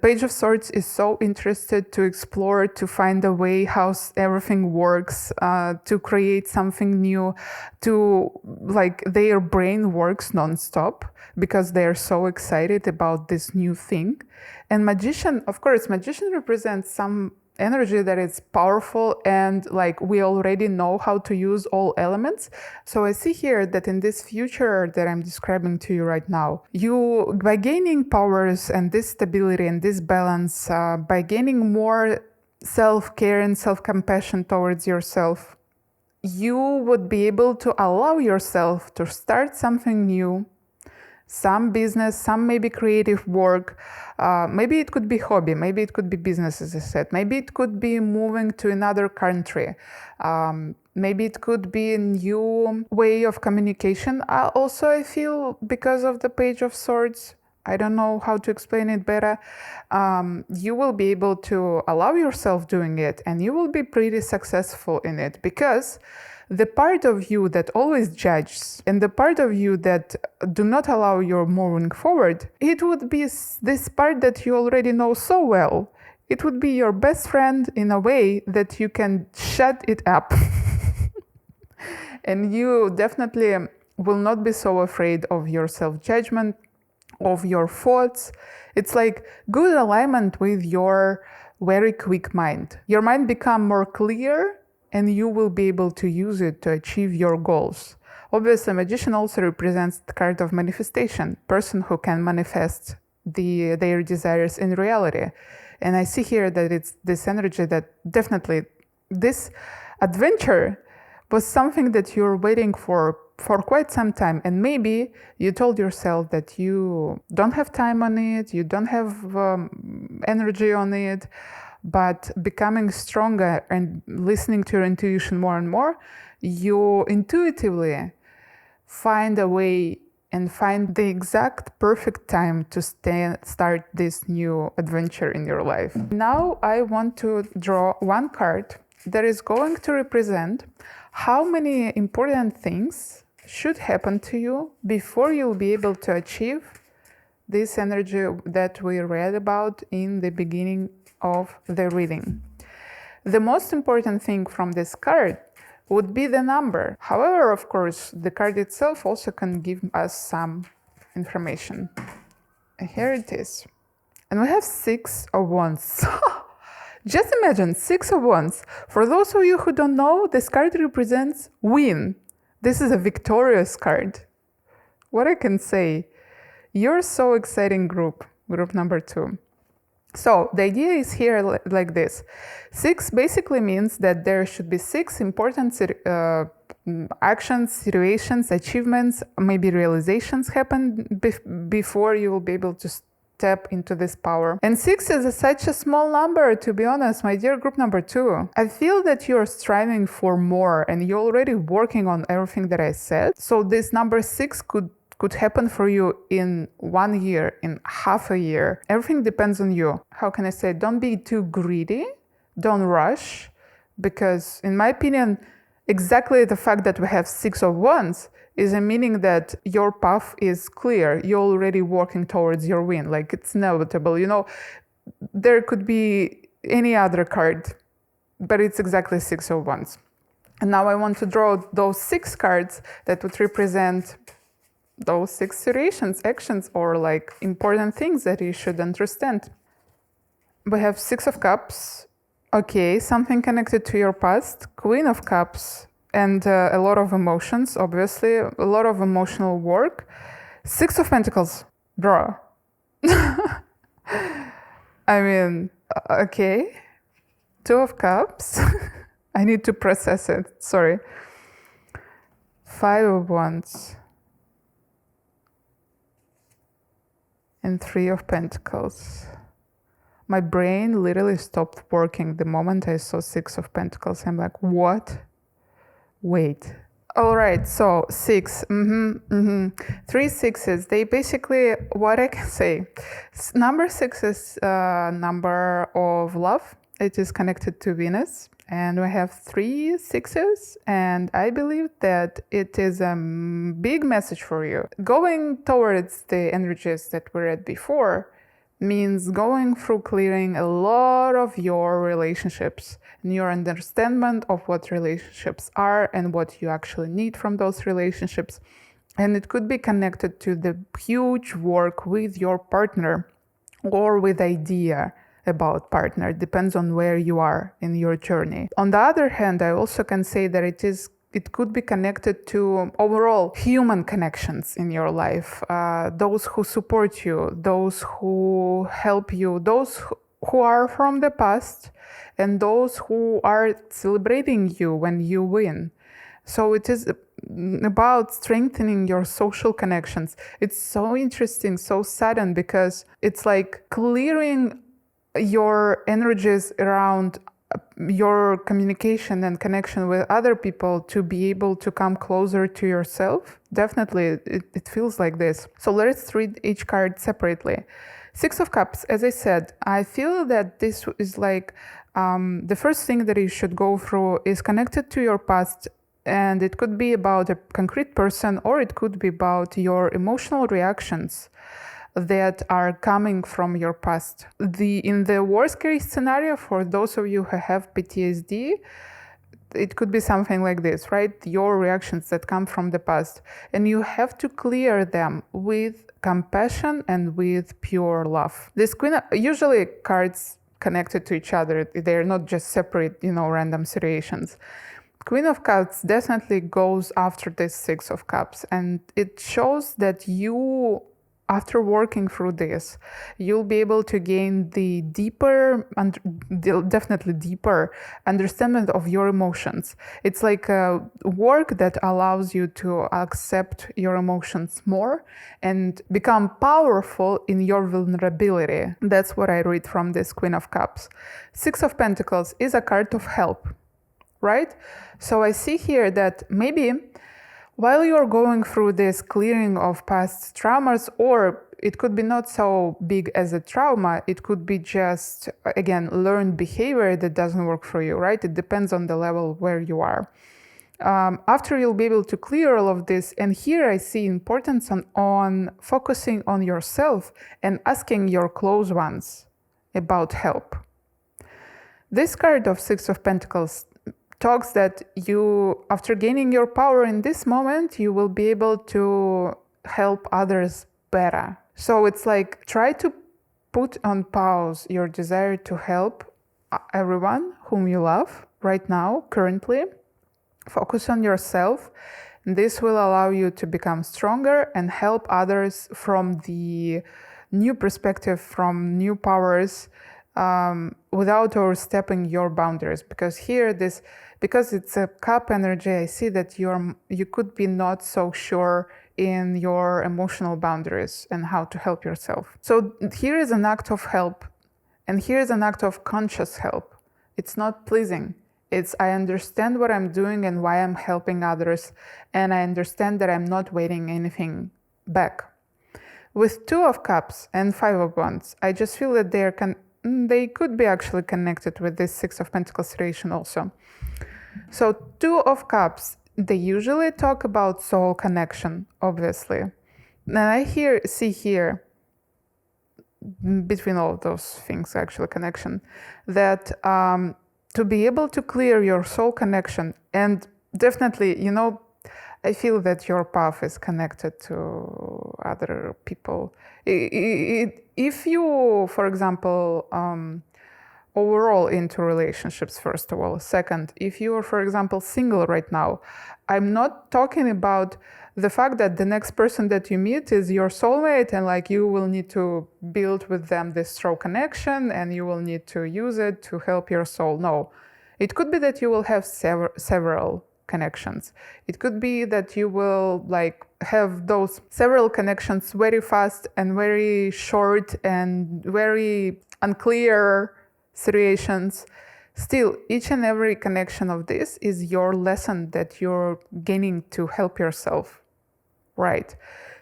Page of Swords is so interested to explore, to find a way how everything works, to create something new, to, like, their brain works non-stop because they are so excited about this new thing. And Magician, of course, Magician represents some energy that is powerful and like we already know how to use all elements. So I see here that in this future that I'm describing to you right now, you, by gaining powers and this stability and this balance, by gaining more self-care and self-compassion towards yourself, you would be able to allow yourself to start something new, some business, some maybe creative work, maybe it could be hobby, maybe it could be business, as I said, maybe it could be moving to another country, maybe it could be a new way of communication. Also, I feel because of the Page of Swords, I don't know how to explain it better, you will be able to allow yourself doing it and you will be pretty successful in it, because the part of you that always judges and the part of you that do not allow you moving forward, it would be this part that you already know so well. It would be your best friend in a way that you can shut it up. And you definitely will not be so afraid of your self-judgment, of your thoughts. It's like good alignment with your very quick mind. Your mind become more clear and you will be able to use it to achieve your goals. Obviously, Magician also represents the card of manifestation, person who can manifest their desires in reality. And I see here that it's this energy that definitely, this adventure was something that you're waiting for quite some time. And maybe you told yourself that you don't have time on it, you don't have energy on it, but becoming stronger and listening to your intuition more and more, you intuitively find a way and find the exact perfect time to start this new adventure in your life. Now I want to draw one card that is going to represent how many important things should happen to you before you'll be able to achieve this energy that we read about in the beginning of the reading. The most important thing from this card would be the number. However, of course, the card itself also can give us some information. Here it is. And we have 6 of Wands. Just imagine, 6 of Wands. For those of you who don't know, this card represents win. This is a victorious card. What I can say, you're so exciting group number 2. So the idea is here like this. 6 basically means that there should be 6 important actions, situations, achievements, maybe realizations happen before you will be able to step into this power. And 6 is such a small number, to be honest, my dear group number 2. I feel that you're striving for more and you're already working on everything that I said. So this number 6 could happen for you in 1 year, in half a year. Everything depends on you. How can I say? Don't be too greedy. Don't rush. Because in my opinion, exactly the fact that we have 6 of Wands is a meaning that your path is clear. You're already working towards your win. Like it's inevitable. You know, there could be any other card, but it's exactly 6 of Wands. And now I want to draw those 6 cards that would represent those 6 situations, actions, or like important things that you should understand. We have 6 of Cups. Okay, something connected to your past. Queen of Cups, and a lot of emotions, obviously, a lot of emotional work. 6 of Pentacles, draw. I mean, okay. 2 of Cups. I need to process it, sorry. 5 of Wands. And 3 of Pentacles. My brain literally stopped working the moment I saw 6 of Pentacles. I'm like, what? Wait. All right, so 6. 3 sixes. They basically, what I can say. Number 6 is a number of love. It is connected to Venus. And we have 3 sixes, and I believe that it is a big message for you. Going towards the energies that we read before means going through clearing a lot of your relationships and your understanding of what relationships are and what you actually need from those relationships. And it could be connected to the huge work with your partner or with idea about partner. It depends on where you are in your journey. On the other hand, I also can say that it could be connected to overall human connections in your life. Those who support you, those who help you, those who are from the past, and those who are celebrating you when you win. So it is about strengthening your social connections. It's so interesting, so sudden, because it's like clearing your energies around your communication and connection with other people to be able to come closer to yourself. Definitely, it feels like this. So let's read each card separately. 6 of Cups, as I said, I feel that this is like the first thing that you should go through is connected to your past, and it could be about a concrete person, or it could be about your emotional reactions that are coming from your past. In the worst case scenario, for those of you who have PTSD, it could be something like this, right? Your reactions that come from the past. And you have to clear them with compassion and with pure love. Usually cards connected to each other, they're not just separate, random situations. Queen of Cups definitely goes after this 6 of Cups, and it shows that you, after working through this, you'll be able to gain the definitely deeper understanding of your emotions. It's like a work that allows you to accept your emotions more and become powerful in your vulnerability. That's what I read from this Queen of Cups. 6 of Pentacles is a card of help, right? So I see here that maybe while you're going through this clearing of past traumas, or it could be not so big as a trauma, it could be just, again, learned behavior that doesn't work for you, right? It depends on the level where you are. After you'll be able to clear all of this, and here I see importance on focusing on yourself and asking your close ones about help. This card of 6 of Pentacles talks that you, after gaining your power in this moment, you will be able to help others better. So it's like, try to put on pause your desire to help everyone whom you love right now, currently. Focus on yourself. This will allow you to become stronger and help others from the new perspective, from new powers, without overstepping your boundaries. Because here, because it's a cup energy, I see that you could be not so sure in your emotional boundaries and how to help yourself. So here is an act of help, and here is an act of conscious help. It's not pleasing. It's, I understand what I'm doing and why I'm helping others, and I understand that I'm not waiting anything back. With 2 of Cups and 5 of Wands, I just feel that they could be actually connected with this 6 of Pentacles situation also. So 2 of Cups, they usually talk about soul connection, obviously. And I see here between all of those things, actually connection, that to be able to clear your soul connection, and definitely, I feel that your path is connected to other people. If you, for example, overall into relationships, first of all. Second, if you are, for example, single right now, I'm not talking about the fact that the next person that you meet is your soulmate and like you will need to build with them this strong connection and you will need to use it to help your soul. No, it could be that you will have several connections. It could be that you will like have those several connections very fast and very short and very unclear situations. Still, each and every connection of this is your lesson that you're gaining to help yourself. Right.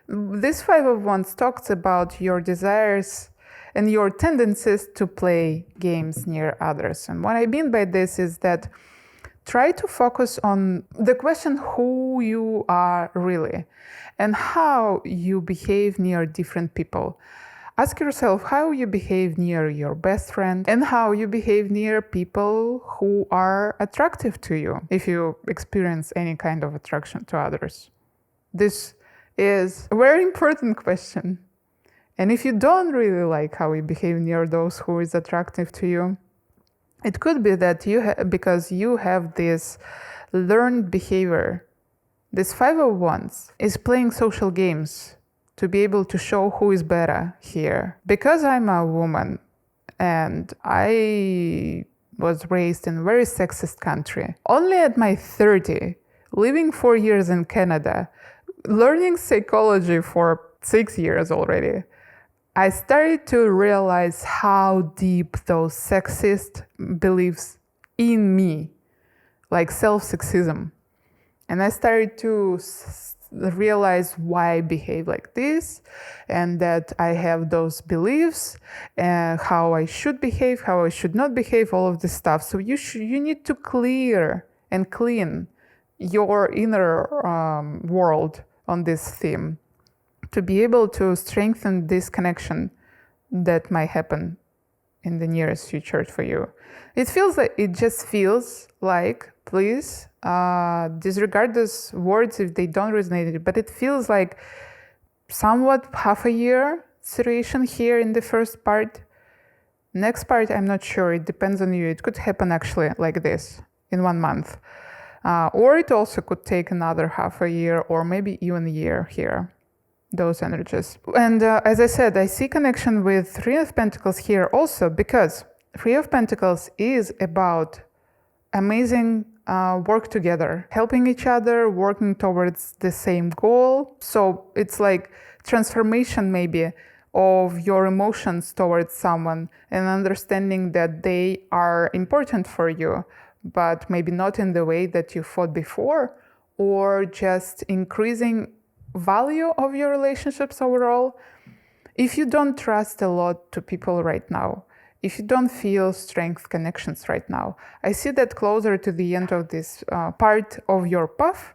This Five of Wands talks about your desires and your tendencies to play games near others. And what I mean by this is that try to focus on the question who you are really and how you behave near different people. Ask yourself how you behave near your best friend and how you behave near people who are attractive to you, if you experience any kind of attraction to others. This is a very important question. And if you don't really like how you behave near those who is attractive to you, it could be that because you have this learned behavior. This Five of Wands is playing social games to be able to show who is better here. Because I'm a woman and I was raised in a very sexist country, only at my 30, living 4 years in Canada, learning psychology for 6 years already, I started to realize how deep those sexist beliefs in me, like self-sexism. And I started to realize why I behave like this and that I have those beliefs and how I should behave, how I should not behave, all of this stuff. So you need to clear and clean your inner world on this theme to be able to strengthen this connection that might happen in the nearest future for you. It just feels like, please disregard those words if they don't resonate, but it feels like somewhat half a year situation here in the first part. Next part, I'm not sure. It depends on you. It could happen actually like this in 1 month. Or it also could take another half a year or maybe even a year here, those energies. And as I said, I see connection with Three of Pentacles here also because Three of Pentacles is about amazing work together, helping each other, working towards the same goal. So it's like transformation maybe of your emotions towards someone and understanding that they are important for you, but maybe not in the way that you thought before, or just increasing value of your relationships overall. If you don't trust a lot to people right now, if you don't feel strength connections right now, I see that closer to the end of this part of your path,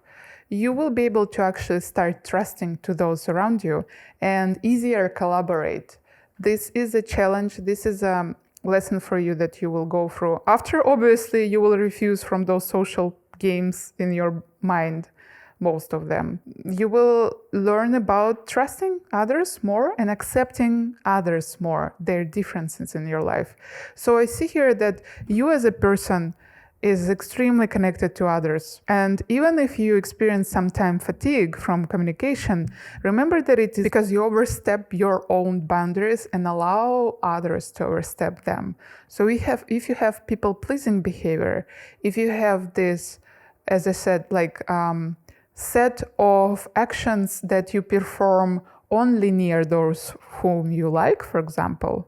you will be able to actually start trusting to those around you and easier collaborate. This is a challenge. This is a lesson for you that you will go through. After, obviously, you will refuse from those social games in your mind, most of them. You will learn about trusting others more and accepting others more, their differences in your life. So I see here that you as a person is extremely connected to others. And even if you experience sometimes fatigue from communication, remember that it is because you overstep your own boundaries and allow others to overstep them. So if you have people-pleasing behavior, if you have this, as I said, like set of actions that you perform only near those whom you like, for example,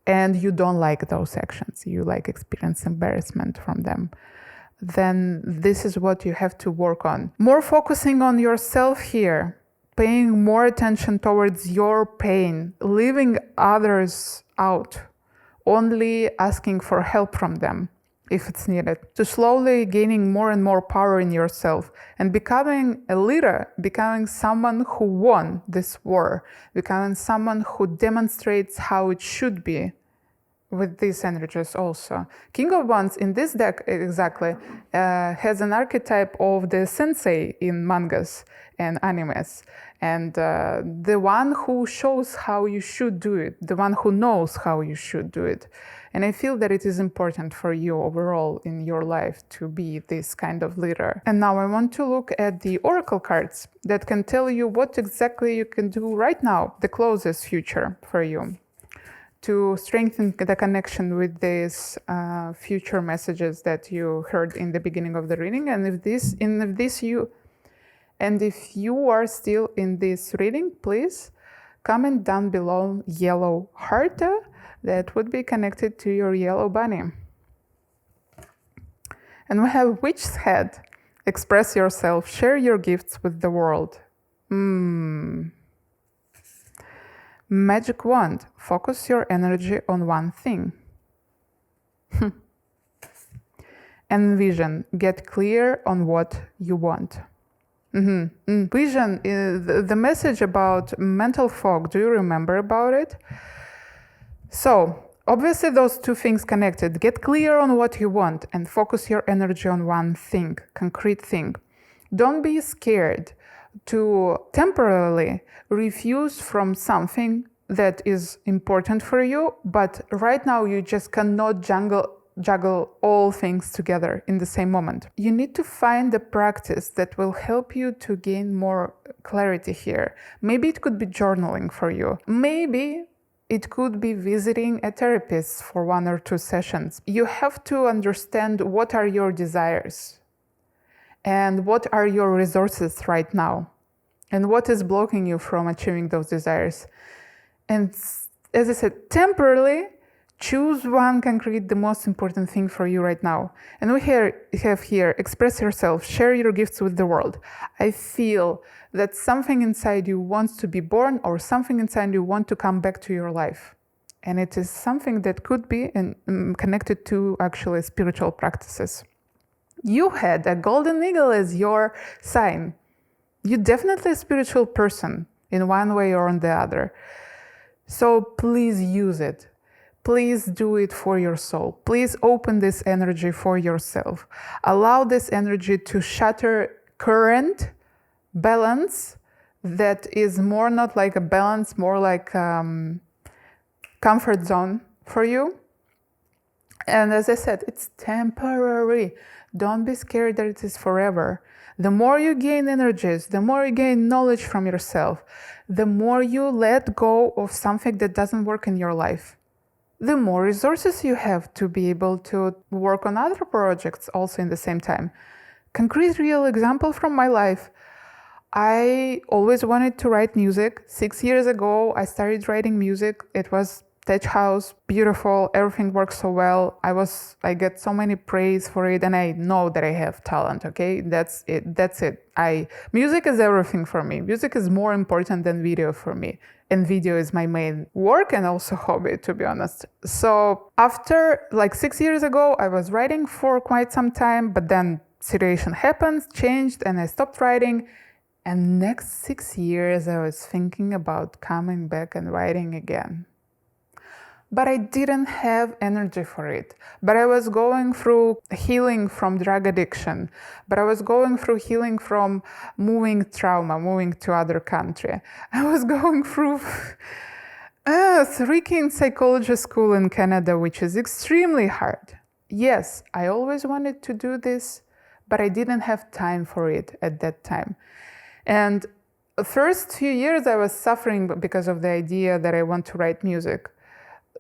and you don't like those actions, you like experience embarrassment from them, then this is what you have to work on. More focusing on yourself here, paying more attention towards your pain, leaving others out, only asking for help from them. if it's needed, to slowly gaining more and more power in yourself and becoming a leader, becoming someone who won this war, becoming someone who demonstrates how it should be with these energies also. King of Wands in this deck exactly has an archetype of the sensei in mangas and animes, and the one who shows how you should do it, the one who knows how you should do it. And I feel that it is important for you overall in your life to be this kind of leader. And now I want to look at the oracle cards that can tell you what exactly you can do right now, the closest future for you, to strengthen the connection with these future messages that you heard in the beginning of the reading. And if you are still in this reading, please comment down below yellow heart that would be connected to your yellow bunny. And we have Witch's Head. Express yourself, share your gifts with the world. Magic Wand. Focus your energy on one thing. Envision. Get clear on what you want. Vision is the message about mental fog. Do you remember about it? So, obviously those two things connected. Get clear on what you want and focus your energy on one thing, concrete thing. Don't be scared to temporarily refuse from something that is important for you, but right now you just cannot juggle all things together in the same moment. You need to find a practice that will help you to gain more clarity here. Maybe it could be journaling for you. Maybe it could be visiting a therapist for 1 or 2 sessions. You have to understand what are your desires and what are your resources right now and what is blocking you from achieving those desires. And as I said, temporarily choose one concrete, the most important thing for you right now. And we have here, express yourself, share your gifts with the world. I feel that something inside you wants to be born, or something inside you want to come back to your life. And it is something that could be connected to actually spiritual practices. You had a golden eagle as your sign. You're definitely a spiritual person in one way or on the other. So please use it. Please do it for your soul. Please open this energy for yourself. Allow this energy to shatter current balance that is more not like a balance, more like comfort zone for you. And as I said, it's temporary. Don't be scared that it is forever. The more you gain energies, the more you gain knowledge from yourself, the more you let go of something that doesn't work in your life, the more resources you have to be able to work on other projects also in the same time. Concrete real example from my life. I always wanted to write music. 6 years ago, I started writing music. It was tech house, beautiful, everything works so well. I get so many praise for it, and I know that I have talent, okay? That's it. Music is everything for me. Music is more important than video for me. And video is my main work and also hobby, to be honest. So after 6 years ago, I was writing for quite some time, but then situation happens, changed, and I stopped writing. And next 6 years, I was thinking about coming back and writing again. But I didn't have energy for it. But I was going through healing from drug addiction. But I was going through healing from moving to other country. I was going through 3 in psychology school in Canada, which is extremely hard. Yes, I always wanted to do this, but I didn't have time for it at that time. And the first few years I was suffering because of the idea that I want to write music.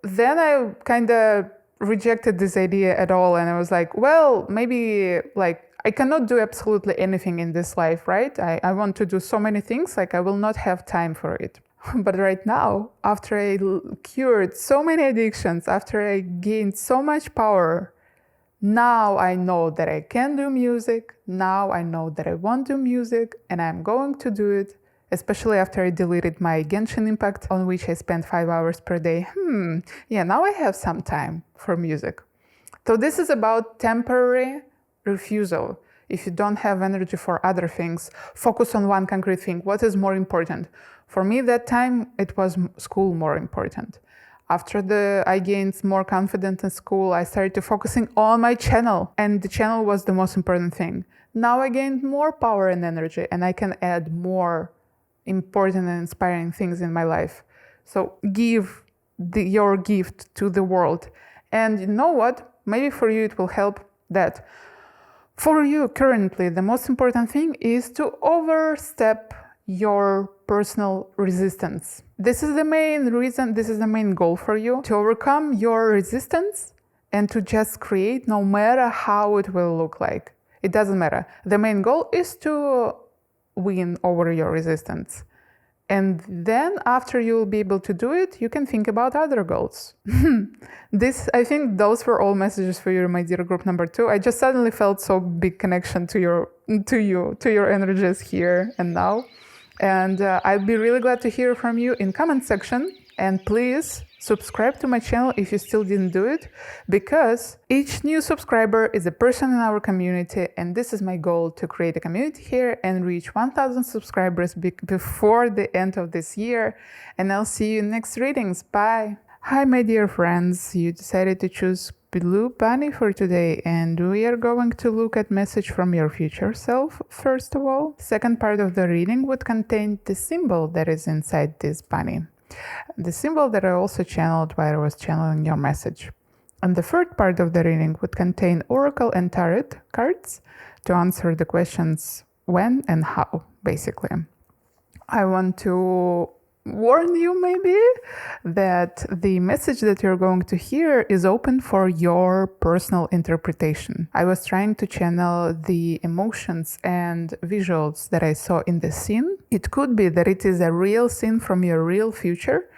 Then I kind of rejected this idea at all, and I was like, well, maybe I cannot do absolutely anything in this life, right? I want to do so many things, I will not have time for it. But right now, after I cured so many addictions, after I gained so much power, now I know that I can do music. Now I know that I want to do music, and I'm going to do it. Especially after I deleted my Genshin Impact, on which I spent 5 hours per day. Now I have some time for music. So this is about temporary refusal. If you don't have energy for other things, focus on one concrete thing. What is more important? For me, that time, it was school more important. After I gained more confidence in school, I started to focusing on my channel, and the channel was the most important thing. Now I gained more power and energy, and I can add more important and inspiring things in my life. So give your gift to the world. And you know what? Maybe for you it will help that. For you currently, the most important thing is to overstep your personal resistance. This is the main reason, this is the main goal for you, to overcome your resistance and to just create no matter how it will look like. It doesn't matter. The main goal is to win over your resistance. And then after you'll be able to do it, you can think about other goals. I think those were all messages for you, my dear group number 2. I just suddenly felt so big connection to your energies here and now. And I'd be really glad to hear from you in comment section. And please subscribe to my channel if you still didn't do it, because each new subscriber is a person in our community, and this is my goal, to create a community here and reach 1,000 subscribers before the end of this year. And I'll see you in next readings. Bye! Hi my dear friends, you decided to choose Blue Bunny for today, and we are going to look at message from your future self first of all. Second part of the reading would contain the symbol that is inside this bunny. The symbol that I also channeled while I was channeling your message. And the third part of the reading would contain oracle and tarot cards to answer the questions when and how, basically. I want to warn you maybe that the message that you're going to hear is open for your personal interpretation. I was trying to channel the emotions and visuals that I saw in the scene. It could be that it is a real scene from your real future,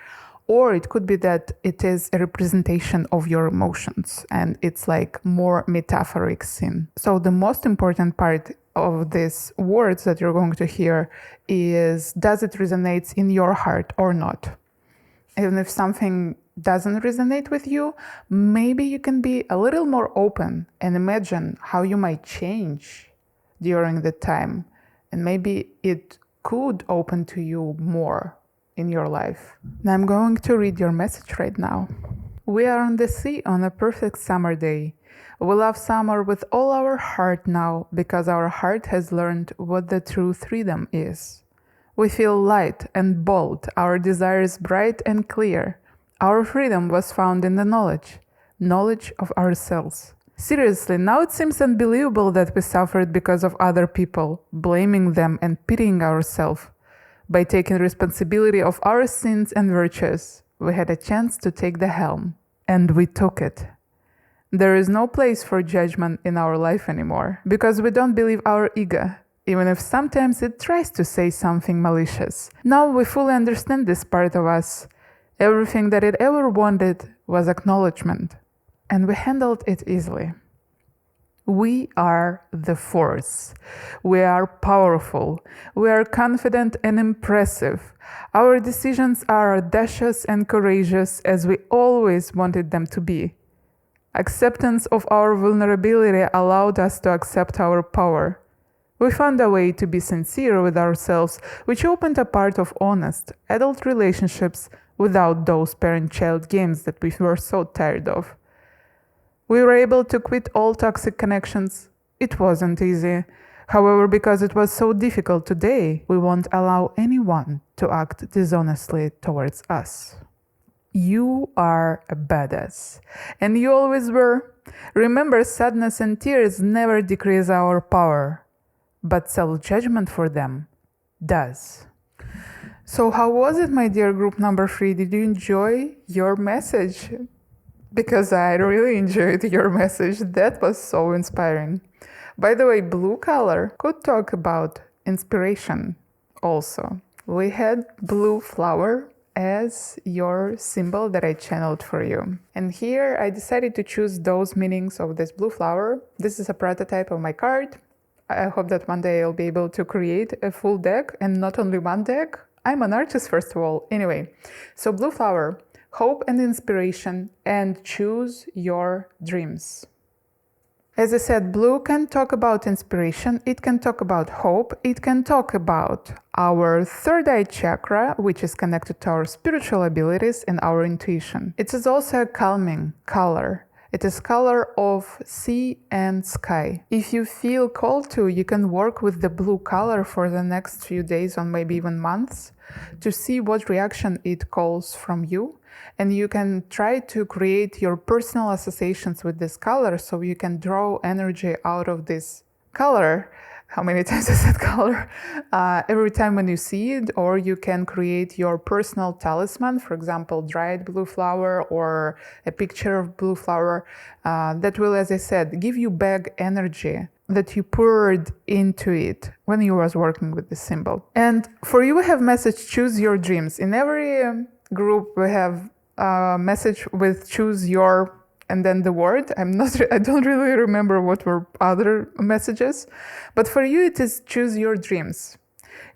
or it could be that it is a representation of your emotions and it's like more metaphoric scene. So the most important part of these words that you're going to hear is, does it resonate in your heart or not? Even if something doesn't resonate with you, maybe you can be a little more open and imagine how you might change during the time, and maybe it could open to you more in your life. Now I'm going to read your message right now. We are on the sea on a perfect summer day. We love summer with all our heart now, because our heart has learned what the true freedom is. We feel light and bold, our desires bright and clear. Our freedom was found in the knowledge of ourselves. Seriously, now it seems unbelievable that we suffered because of other people, blaming them and pitying ourselves. By taking responsibility of our sins and virtues, we had a chance to take the helm, and we took it. There is no place for judgment in our life anymore, because we don't believe our ego, even if sometimes it tries to say something malicious. Now we fully understand this part of us. Everything that it ever wanted was acknowledgement, and we handled it easily. We are the force. We are powerful. We are confident and impressive. Our decisions are audacious and courageous, as we always wanted them to be. Acceptance of our vulnerability allowed us to accept our power. We found a way to be sincere with ourselves, which opened a part of honest, adult relationships without those parent-child games that we were so tired of. We were able to quit all toxic connections. It wasn't easy. However, because it was so difficult today, we won't allow anyone to act dishonestly towards us. You are a badass, and you always were. Remember, sadness and tears never decrease our power, but self-judgment for them does. So how was it, my dear group number 3? Did you enjoy your message? Because I really enjoyed your message. That was so inspiring. By the way, blue color could talk about inspiration also. We had blue flower as your symbol that I channeled for you. And here I decided to choose those meanings of this blue flower. This is a prototype of my card. I hope that one day I'll be able to create a full deck, and not only one deck. I'm an artist, first of all. Anyway, so blue flower, hope and inspiration, and choose your dreams. As I said, blue can talk about inspiration, it can talk about hope, it can talk about our third eye chakra, which is connected to our spiritual abilities and our intuition. It is also a calming color. It is color of sea and sky. If you feel called to, you can work with the blue color for the next few days or maybe even months to see what reaction it calls from you. And you can try to create your personal associations with this color so you can draw energy out of this color. How many times I said color? Every time when you see it, or you can create your personal talisman, for example, dried blue flower or a picture of blue flower, that will, as I said, give you back energy that you poured into it when you was working with this symbol. And for you, we have message, choose your dreams. In every group, we have a message with choose your and then the word. I don't really remember what were other messages, but for you it is choose your dreams.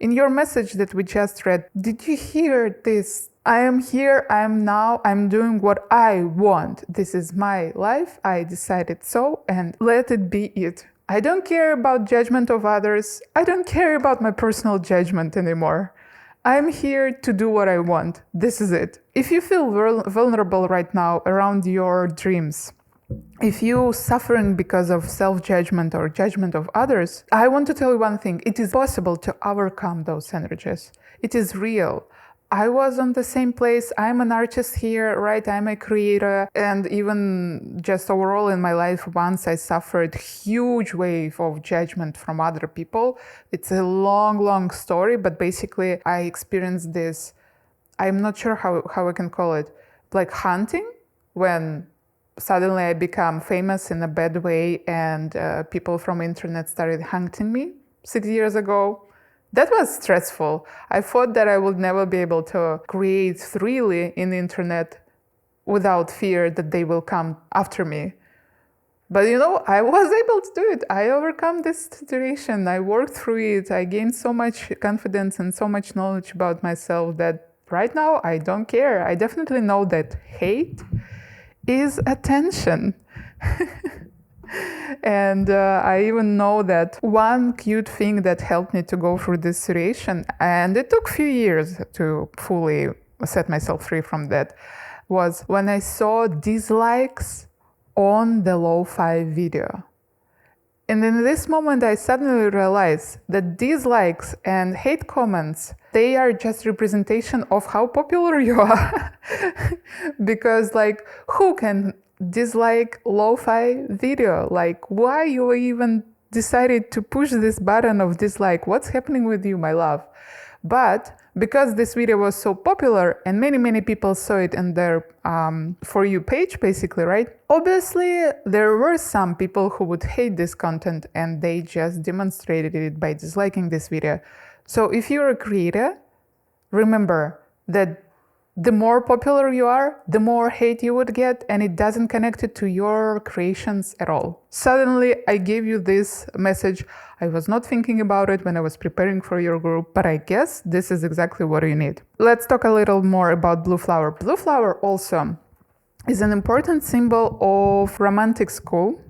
In your message that we just read, did you hear this? I am here, I am now, I'm doing what I want. This is my life, I decided so, and let it be it. I don't care about judgment of others. I don't care about my personal judgment anymore. I'm here to do what I want. This is it. If you feel vulnerable right now around your dreams, if you're suffering because of self-judgment or judgment of others, I want to tell you one thing. It is possible to overcome those energies. It is real. I was on the same place. I'm an artist here, right? I'm a creator. And even just overall in my life, once I suffered huge wave of judgment from other people. It's a long story, but basically I experienced this, I'm not sure how I can call it, like hunting, when suddenly I become famous in a bad way and people from internet started hunting me 6 years ago. That was stressful. I thought that I would never be able to create freely in the internet without fear that they will come after me. But I was able to do it. I overcome this situation. I worked through it. I gained so much confidence and so much knowledge about myself that right now I don't care. I definitely know that hate is attention. And I even know that one cute thing that helped me to go through this situation, and it took a few years to fully set myself free from that, was when I saw dislikes on the lo-fi video. And in this moment, I suddenly realized that dislikes and hate comments, they are just representation of how popular you are. Because who can dislike lo-fi video? Why you even decided to push this button of dislike? What's happening with you, my love? But because this video was so popular and many people saw it in their For You page, basically, right? Obviously, there were some people who would hate this content and they just demonstrated it by disliking this video. So if you're a creator, remember that the more popular you are, the more hate you would get, and it doesn't connect it to your creations at all. Suddenly, I gave you this message. I was not thinking about it when I was preparing for your group, but I guess this is exactly what you need. Let's talk a little more about blue flower. Blue flower also is an important symbol of romantic school.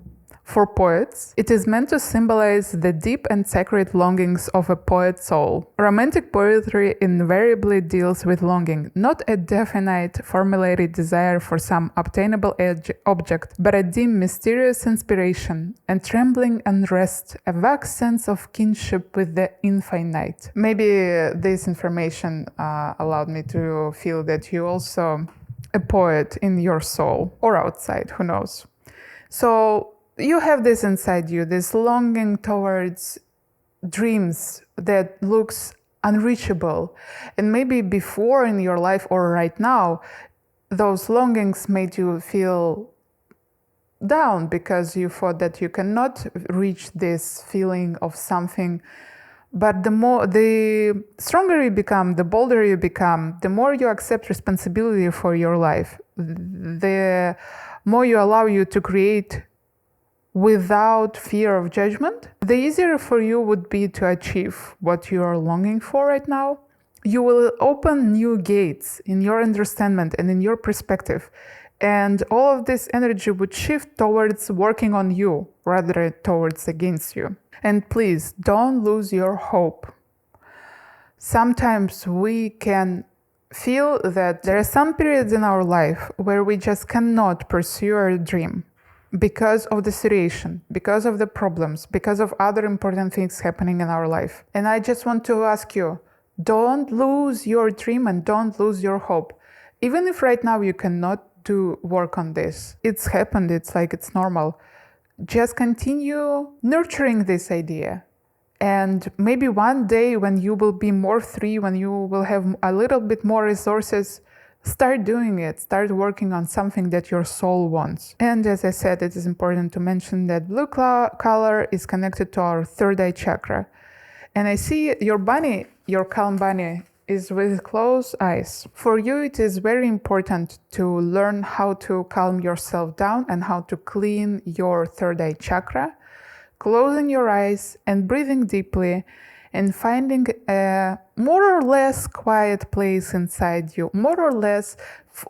For poets, it is meant to symbolize the deep and sacred longings of a poet's soul. Romantic poetry invariably deals with longing, not a definite, formulated desire for some obtainable object, but a dim, mysterious inspiration, and trembling unrest, a vague sense of kinship with the infinite. Maybe this information allowed me to feel that you're also a poet in your soul, or outside, who knows. So, you have this inside you, this longing towards dreams that looks unreachable. And maybe before in your life or right now, those longings made you feel down because you thought that you cannot reach this feeling of something. But the stronger you become, the bolder you become, the more you accept responsibility for your life, the more you allow you to create without fear of judgment, the easier for you would be to achieve what you are longing for right now. You will open new gates in your understanding and in your perspective. And all of this energy would shift towards working on you rather towards against you. And please don't lose your hope. Sometimes we can feel that there are some periods in our life where we just cannot pursue our dream because of the situation, because of the problems, because of other important things happening in our life. And I just want to ask you, don't lose your dream and don't lose your hope. Even if right now you cannot do work on this, it's happened, it's normal. Just continue nurturing this idea. And maybe one day when you will be more free, when you will have a little bit more resources, start doing it, start working on something that your soul wants. And as I said, it is important to mention that blue color is connected to our third eye chakra. And I see your bunny, your calm bunny, is with closed eyes. For you, it is very important to learn how to calm yourself down and how to clean your third eye chakra, closing your eyes and breathing deeply and finding a more or less quiet place inside you. More or less,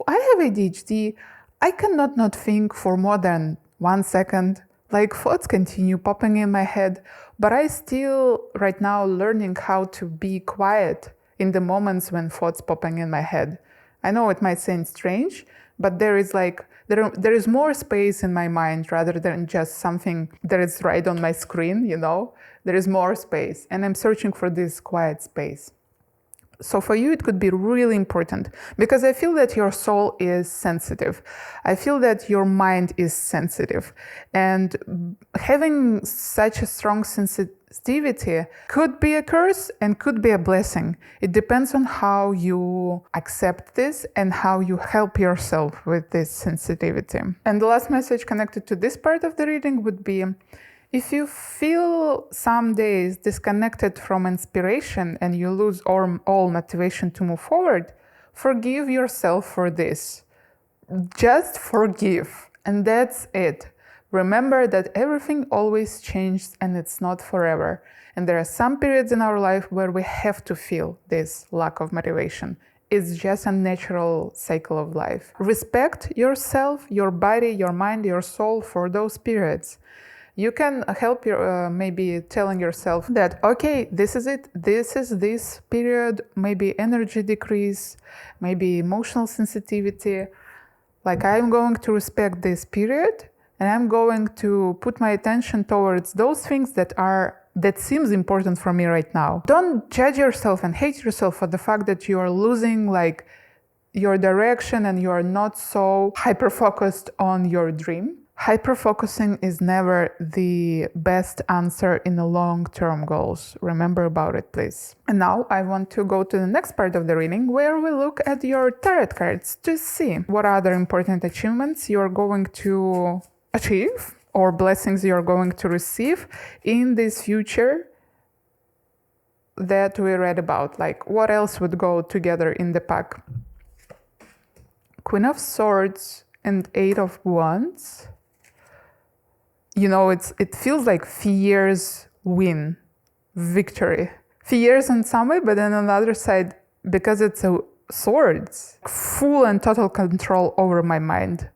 I have ADHD, I cannot not think for more than 1 second. Like thoughts continue popping in my head, but I still right now learning how to be quiet in the moments when thoughts popping in my head. I know it might sound strange, but there is more space in my mind rather than just something that is right on my screen, There is more space, and I'm searching for this quiet space. So for you, it could be really important because I feel that your soul is sensitive. I feel that your mind is sensitive, and having such a strong sensitivity could be a curse and could be a blessing. It depends on how you accept this and how you help yourself with this sensitivity. And the last message connected to this part of the reading would be, if you feel some days disconnected from inspiration and you lose all motivation to move forward, forgive yourself for this. Just forgive, and that's it. Remember that everything always changes and it's not forever. And there are some periods in our life where we have to feel this lack of motivation. It's just a natural cycle of life. Respect yourself, your body, your mind, your soul for those periods. You can help maybe telling yourself that, okay, this is it, this is this period, maybe energy decrease, maybe emotional sensitivity. Like, I'm going to respect this period and I'm going to put my attention towards those things that seems important for me right now. Don't judge yourself and hate yourself for the fact that you are losing your direction and you are not so hyper-focused on your dream. Hyper-focusing is never the best answer in the long-term goals. Remember about it, please. And now I want to go to the next part of the reading where we look at your tarot cards to see what other important achievements you're going to achieve or blessings you're going to receive in this future that we read about. Like, what else would go together in the pack? Queen of Swords and Eight of Wands. It feels like fears win, victory. Fears in some way, but then on the other side, because it's a swords, full and total control over my mind.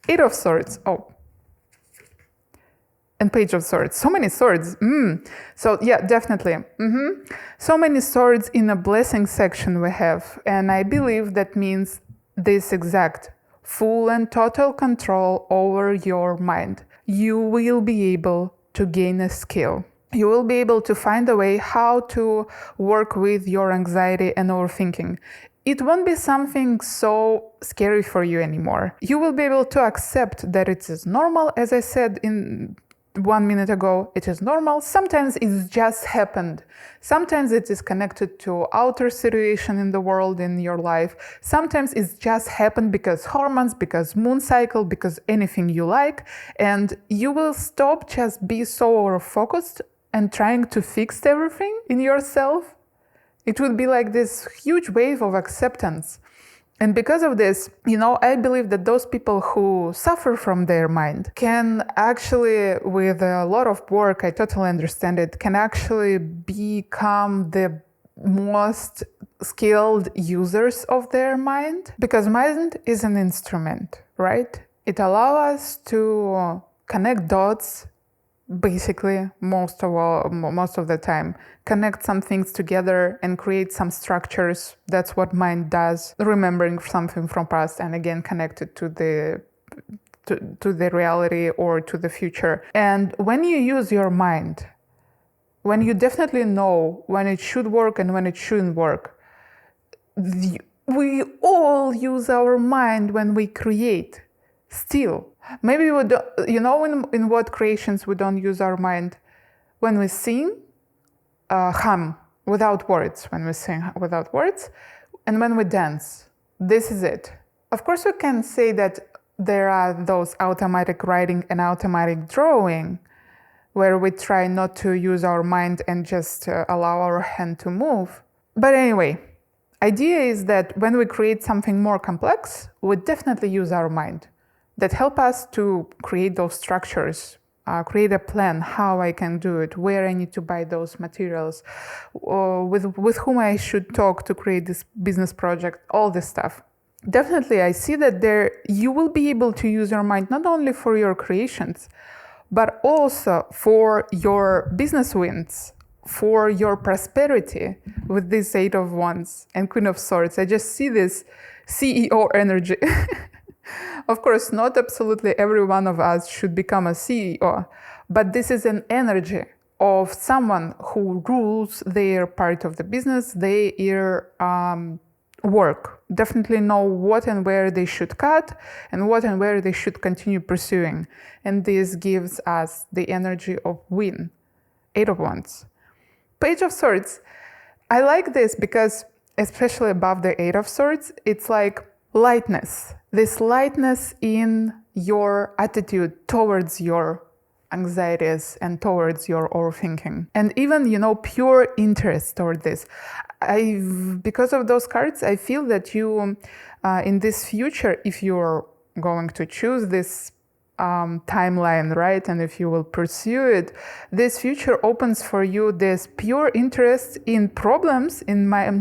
Eight of Swords, and Page of Swords. So many swords. So yeah, definitely. So many swords in a blessing section we have. And I believe that means this exact full and total control over your mind. You will be able to gain a skill. You will be able to find a way how to work with your anxiety and overthinking. It won't be something so scary for you anymore. You will be able to accept that it is normal, as I said 1 minute ago, it is normal. Sometimes it's just happened. Sometimes it is connected to outer situation in the world, in your life. Sometimes it's just happened because hormones, because moon cycle, because anything you like. And you will stop just be so over-focused and trying to fix everything in yourself. It would be like this huge wave of acceptance. And because of this, I believe that those people who suffer from their mind can actually, with a lot of work, I totally understand it, can actually become the most skilled users of their mind, because mind is an instrument, right? It allows us to connect dots, basically most of the time, connect some things together and create some structures. That's what mind does, remembering something from past and again connect it to the reality or to the future. And when you use your mind, when you definitely know when it should work and when it shouldn't work, we all use our mind when we create. Still, maybe we don't, in what creations we don't use our mind? When we sing, hum without words, when we sing without words, and when we dance. This is it. Of course, we can say that there are those automatic writing and automatic drawing, where we try not to use our mind and just allow our hand to move. But anyway, idea is that when we create something more complex, we definitely use our mind. That help us to create those structures, create a plan, how I can do it, where I need to buy those materials, with whom I should talk to create this business project, all this stuff. Definitely, I see that you will be able to use your mind not only for your creations, but also for your business wins, for your prosperity with this Eight of Wands and Queen of Swords. I just see this CEO energy. Of course, not absolutely every one of us should become a CEO, but this is an energy of someone who rules their part of the business, their work. Definitely know what and where they should cut and what and where they should continue pursuing. And this gives us the energy of win. Eight of Wands. Page of Swords. I like this because, especially above the Eight of Swords, it's like lightness. This lightness in your attitude towards your anxieties and towards your overthinking. And even, pure interest toward this. Because of those cards, I feel that you, in this future, if you're going to choose this timeline, right? And if you will pursue it, this future opens for you this pure interest in problems,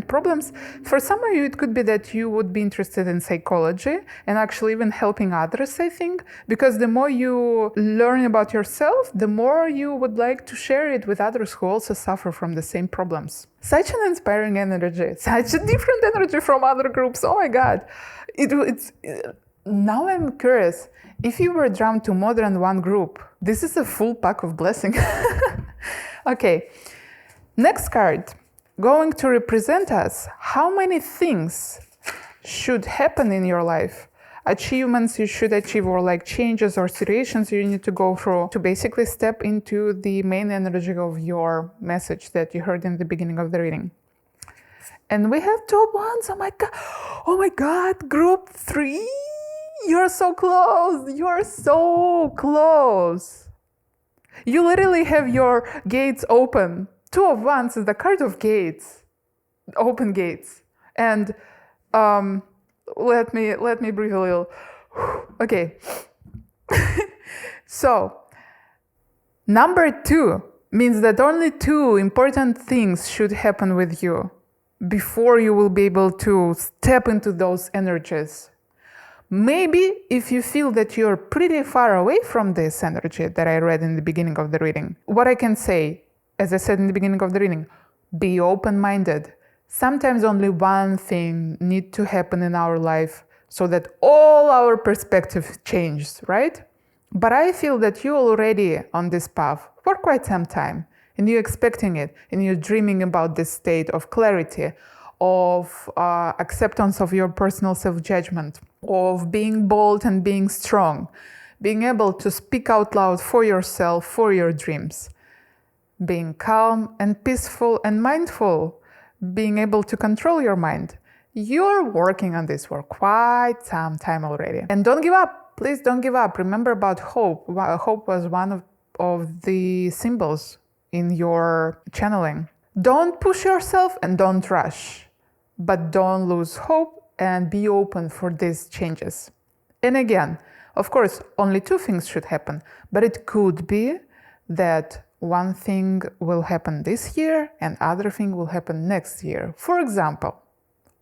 problems. For some of you, it could be that you would be interested in psychology and actually even helping others, I think, because the more you learn about yourself, the more you would like to share it with others who also suffer from the same problems. Such an inspiring energy, such a different energy from other groups. Oh my God. Now I'm curious. If you were drawn to more than one group, this is a full pack of blessing. Okay, next card, going to represent us. How many things should happen in your life? Achievements you should achieve, or like changes or situations you need to go through to basically step into the main energy of your message that you heard in the beginning of the reading. And we have Two of Wands. Oh my God, group 3. You're so close. You're so close. You literally have your gates open. Two of Wands is the card of gates, open gates. And let me breathe a little. Okay. So, number 2 means that only 2 important things should happen with you before you will be able to step into those energies. Maybe if you feel that you're pretty far away from this energy that I read in the beginning of the reading, what I can say, as I said in the beginning of the reading, be open-minded. Sometimes only one thing needs to happen in our life so that all our perspective changes, right? But I feel that you're already on this path for quite some time, and you're expecting it, and you're dreaming about this state of clarity, of acceptance of your personal self-judgment, of being bold and being strong, being able to speak out loud for yourself, for your dreams, being calm and peaceful and mindful, being able to control your mind. You're working on this for quite some time already. And don't give up. Please don't give up. Remember about hope. Hope was one of the symbols in your channeling. Don't push yourself and don't rush, but don't lose hope and be open for these changes. And again, of course, only 2 things should happen, but it could be that one thing will happen this year and other thing will happen next year, for example.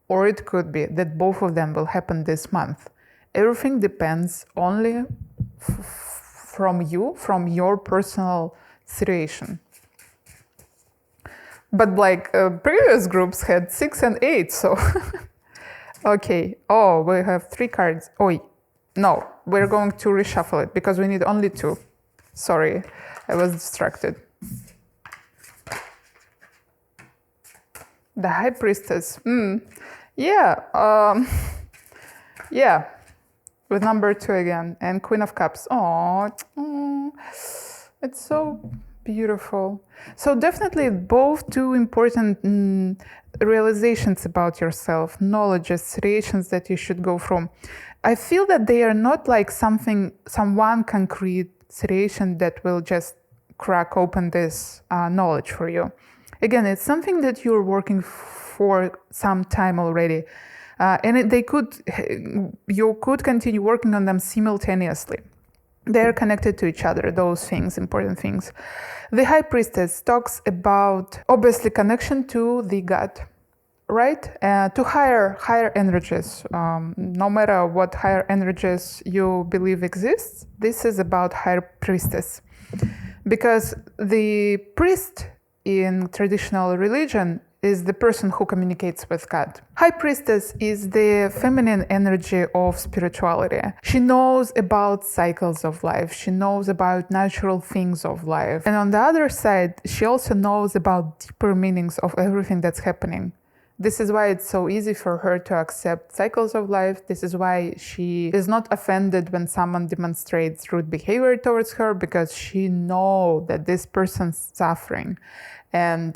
Or it could be that both of them will happen this month. Everything depends only from you, from your personal situation. But like previous groups had 6 and 8, so okay. Oh, we have 3 cards. Oh, no, we're going to reshuffle it because we need only 2. Sorry, I was distracted. The High Priestess. Yeah. Yeah. With number 2 again. And Queen of Cups. Oh, it's so beautiful. So definitely both 2 important realizations about yourself, knowledges, situations that you should go from. I feel that they are not like one concrete situation that will just crack open this knowledge for you. Again, it's something that you're working for some time already. And you could continue working on them simultaneously. They're connected to each other, those things, important things. The High Priestess talks about, obviously, connection to the God, right? To higher energies. No matter what higher energies you believe exists, this is about High Priestess. Because the priest in traditional religion is the person who communicates with God. High Priestess is the feminine energy of spirituality. She knows about cycles of life. She knows about natural things of life. And on the other side, she also knows about deeper meanings of everything that's happening. This is why it's so easy for her to accept cycles of life. This is why she is not offended when someone demonstrates rude behavior towards her, because she knows that this person's suffering. And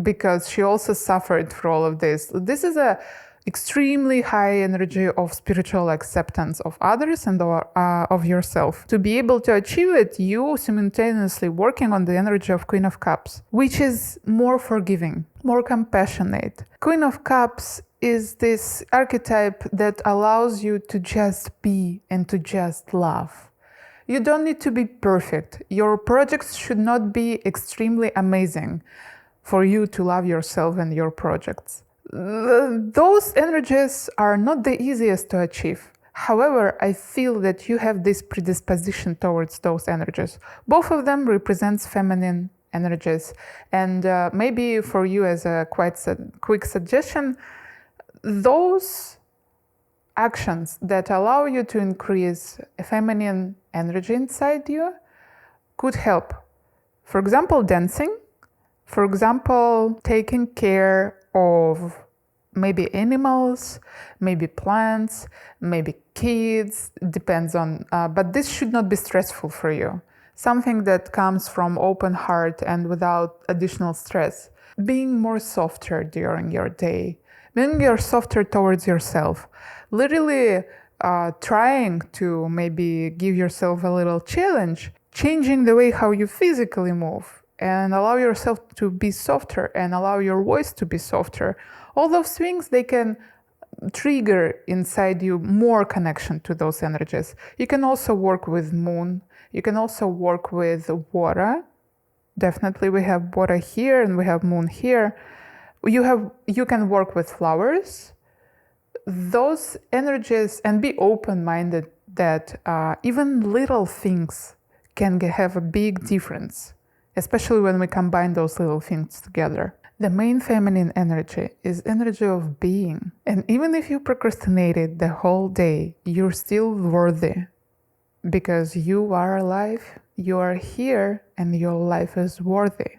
because she also suffered through all of this. This is a extremely high energy of spiritual acceptance of others and of yourself. To be able to achieve it, you simultaneously working on the energy of Queen of Cups, which is more forgiving, more compassionate. Queen of Cups is this archetype that allows you to just be and to just love. You don't need to be perfect. Your projects should not be extremely amazing for you to love yourself and your projects. Those energies are not the easiest to achieve. However, I feel that you have this predisposition towards those energies. Both of them represents feminine energies. And maybe for you, as a quick suggestion, those actions that allow you to increase a feminine energy inside you could help. For example, dancing. For example, taking care of maybe animals, maybe plants, maybe kids, depends on, but this should not be stressful for you. Something that comes from open heart and without additional stress. Being more softer during your day, being more softer towards yourself. Literally trying to maybe give yourself a little challenge, changing the way how you physically move. And allow yourself to be softer and allow your voice to be softer. All those things, they can trigger inside you more connection to those energies. You can also work with moon. You can also work with water. Definitely we have water here and we have moon here. You can work with flowers. Those energies, and be open-minded that even little things can have a big difference, especially when we combine those little things together. The main feminine energy is energy of being. And even if you procrastinated the whole day, you're still worthy because you are alive, you are here, and your life is worthy.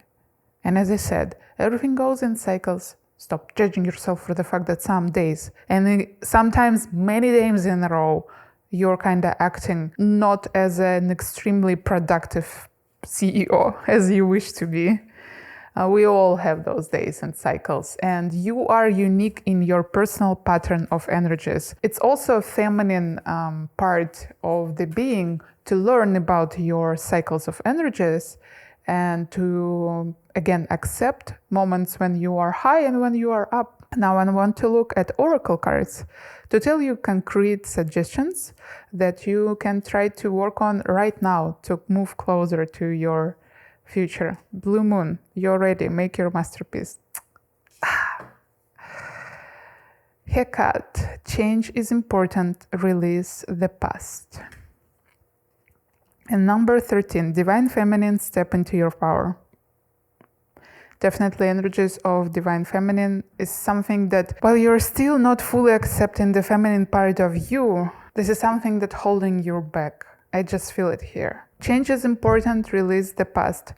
And as I said, everything goes in cycles. Stop judging yourself for the fact that some days, and sometimes many days in a row, you're kind of acting not as an extremely productive CEO as you wish to be. We all have those days and cycles, and you are unique in your personal pattern of energies. It's also a feminine part of the being to learn about your cycles of energies and to, again, accept moments when you are high and when you are up. Now I want to look at oracle cards to tell you concrete suggestions that you can try to work on right now to move closer to your future. Blue moon, you're ready. Make your masterpiece. Hecate, change is important. Release the past. And number 13, divine feminine, step into your power. Definitely energies of divine feminine is something that while you're still not fully accepting the feminine part of you, this is something that's holding you back. I just feel it here. Change is important, release the past.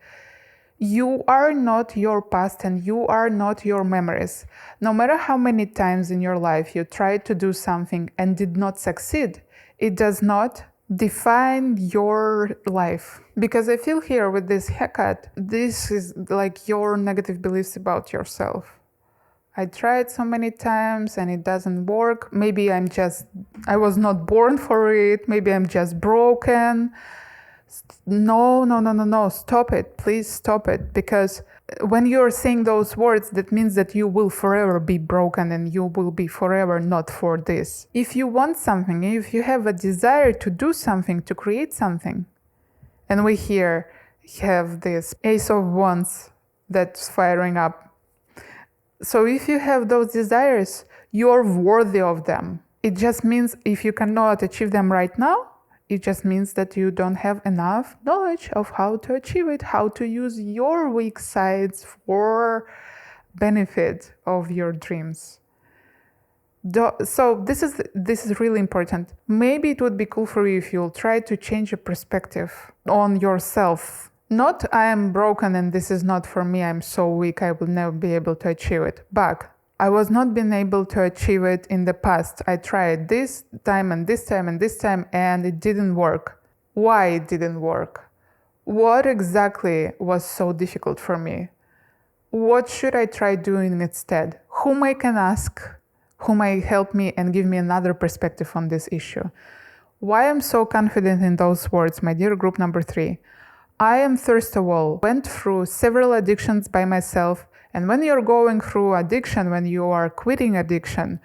You are not your past and you are not your memories. No matter how many times in your life you tried to do something and did not succeed, it does not define your life. Because I feel here with this Hecate, this is like your negative beliefs about yourself. I tried so many times and it doesn't work. Maybe I was not born for it. Maybe I'm just broken. No, stop it. Please stop it. Because when you're saying those words, that means that you will forever be broken and you will be forever not for this. If you want something, if you have a desire to do something, to create something, and we here have this Ace of Wands that's firing up. So if you have those desires, you're worthy of them. It just means if you cannot achieve them right now, it just means that you don't have enough knowledge of how to achieve it, how to use your weak sides for benefit of your dreams. So this is really important. Maybe it would be cool for you if you'll try to change your perspective on yourself. Not I am broken and this is not for me, I'm so weak, I will never be able to achieve it. But I was not been able to achieve it in the past. I tried this time and this time and this time and it didn't work. Why it didn't work? What exactly was so difficult for me? What should I try doing instead? Whom I can ask, who might help me and give me another perspective on this issue? Why I'm so confident in those words, my dear group number 3? I am first of all went through several addictions by myself. And when you're going through addiction, when you are quitting addiction,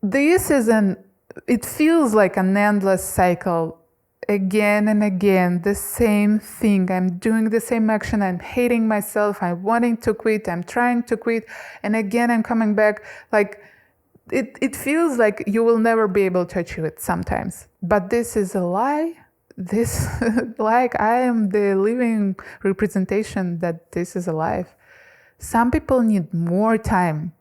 it feels like an endless cycle. Again and again, the same thing. I'm doing the same action. I'm hating myself. I'm wanting to quit. I'm trying to quit. And again, I'm coming back. Like, it feels like you will never be able to achieve it sometimes. But this is a lie. Like, I am the living representation that this is a lie. Some people need more time.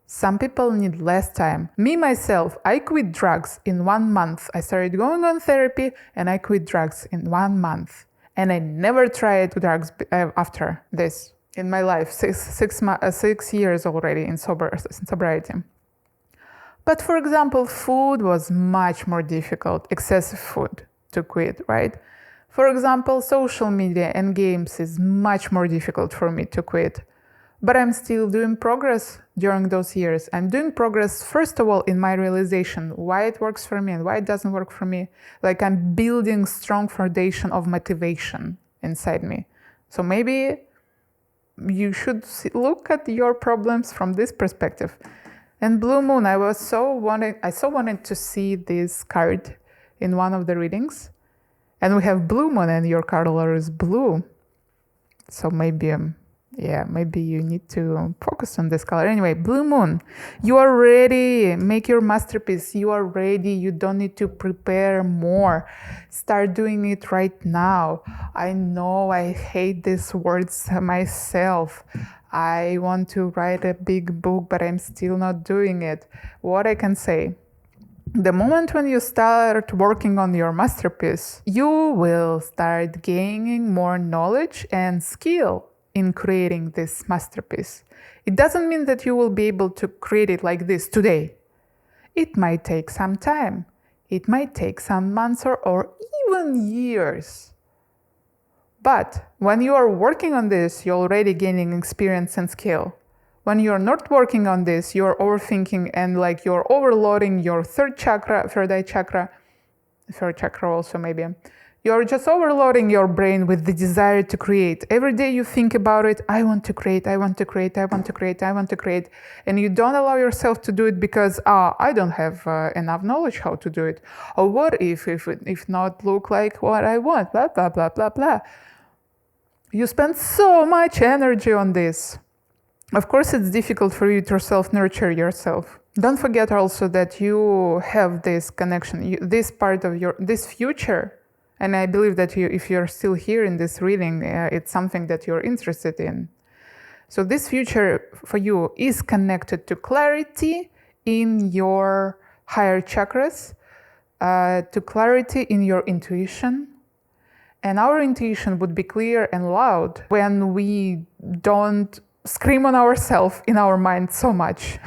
Some people need less time. Me, myself, I quit drugs in 1 month. I started going on therapy and I quit drugs in 1 month. And I never tried drugs after this in my life, 6 years already in sobriety. But for example, food was much more difficult, excessive food to quit, right? For example, social media and games is much more difficult for me to quit. But I'm still doing progress during those years. I'm doing progress, first of all, in my realization, why it works for me and why it doesn't work for me. Like I'm building strong foundation of motivation inside me. So maybe you should look at your problems from this perspective. And Blue Moon, I so wanted to see this card in one of the readings. And we have Blue Moon and your color is blue. So maybe maybe you need to focus on this color. Anyway, Blue Moon, you are ready. Make your masterpiece. You are ready. You don't need to prepare more. Start doing it right now. I know I hate these words myself. I want to write a big book, but I'm still not doing it. What I can say, the moment when you start working on your masterpiece, you will start gaining more knowledge and skill in creating this masterpiece. It doesn't mean that you will be able to create it like this today. It might take some time. It might take some months or even years. But when you are working on this, you're already gaining experience and skill. When you're not working on this, you're overthinking and like you're overloading your third eye chakra also maybe. You're just overloading your brain with the desire to create. Every day you think about it, I want to create, I want to create, I want to create, I want to create. And you don't allow yourself to do it because, I don't have enough knowledge how to do it. Or what if not look like what I want, blah, blah, blah, blah, blah. You spend so much energy on this. Of course, it's difficult for you to self-nurture yourself. Don't forget also that you have this connection, this part of this future. And I believe that if you're still here in this reading, it's something that you're interested in. So this future for you is connected to clarity in your higher chakras, to clarity in your intuition. And our intuition would be clear and loud when we don't scream on ourselves in our mind so much.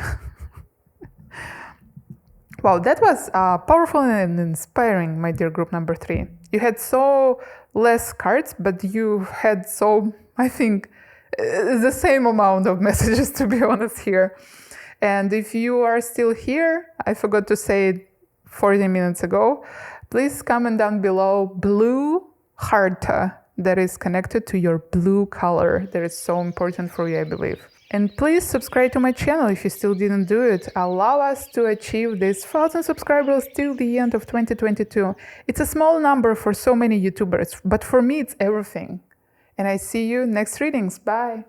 Wow, that was powerful and inspiring, my dear group number 3. You had so less cards, but you had so, I think, the same amount of messages, to be honest, here. And if you are still here, I forgot to say it 40 minutes ago, please comment down below blue heart that is connected to your blue color. That is so important for you, I believe. And please subscribe to my channel if you still didn't do it. Allow us to achieve these 1,000 subscribers till the end of 2022. It's a small number for so many YouTubers, but for me it's everything. And I see you next readings. Bye.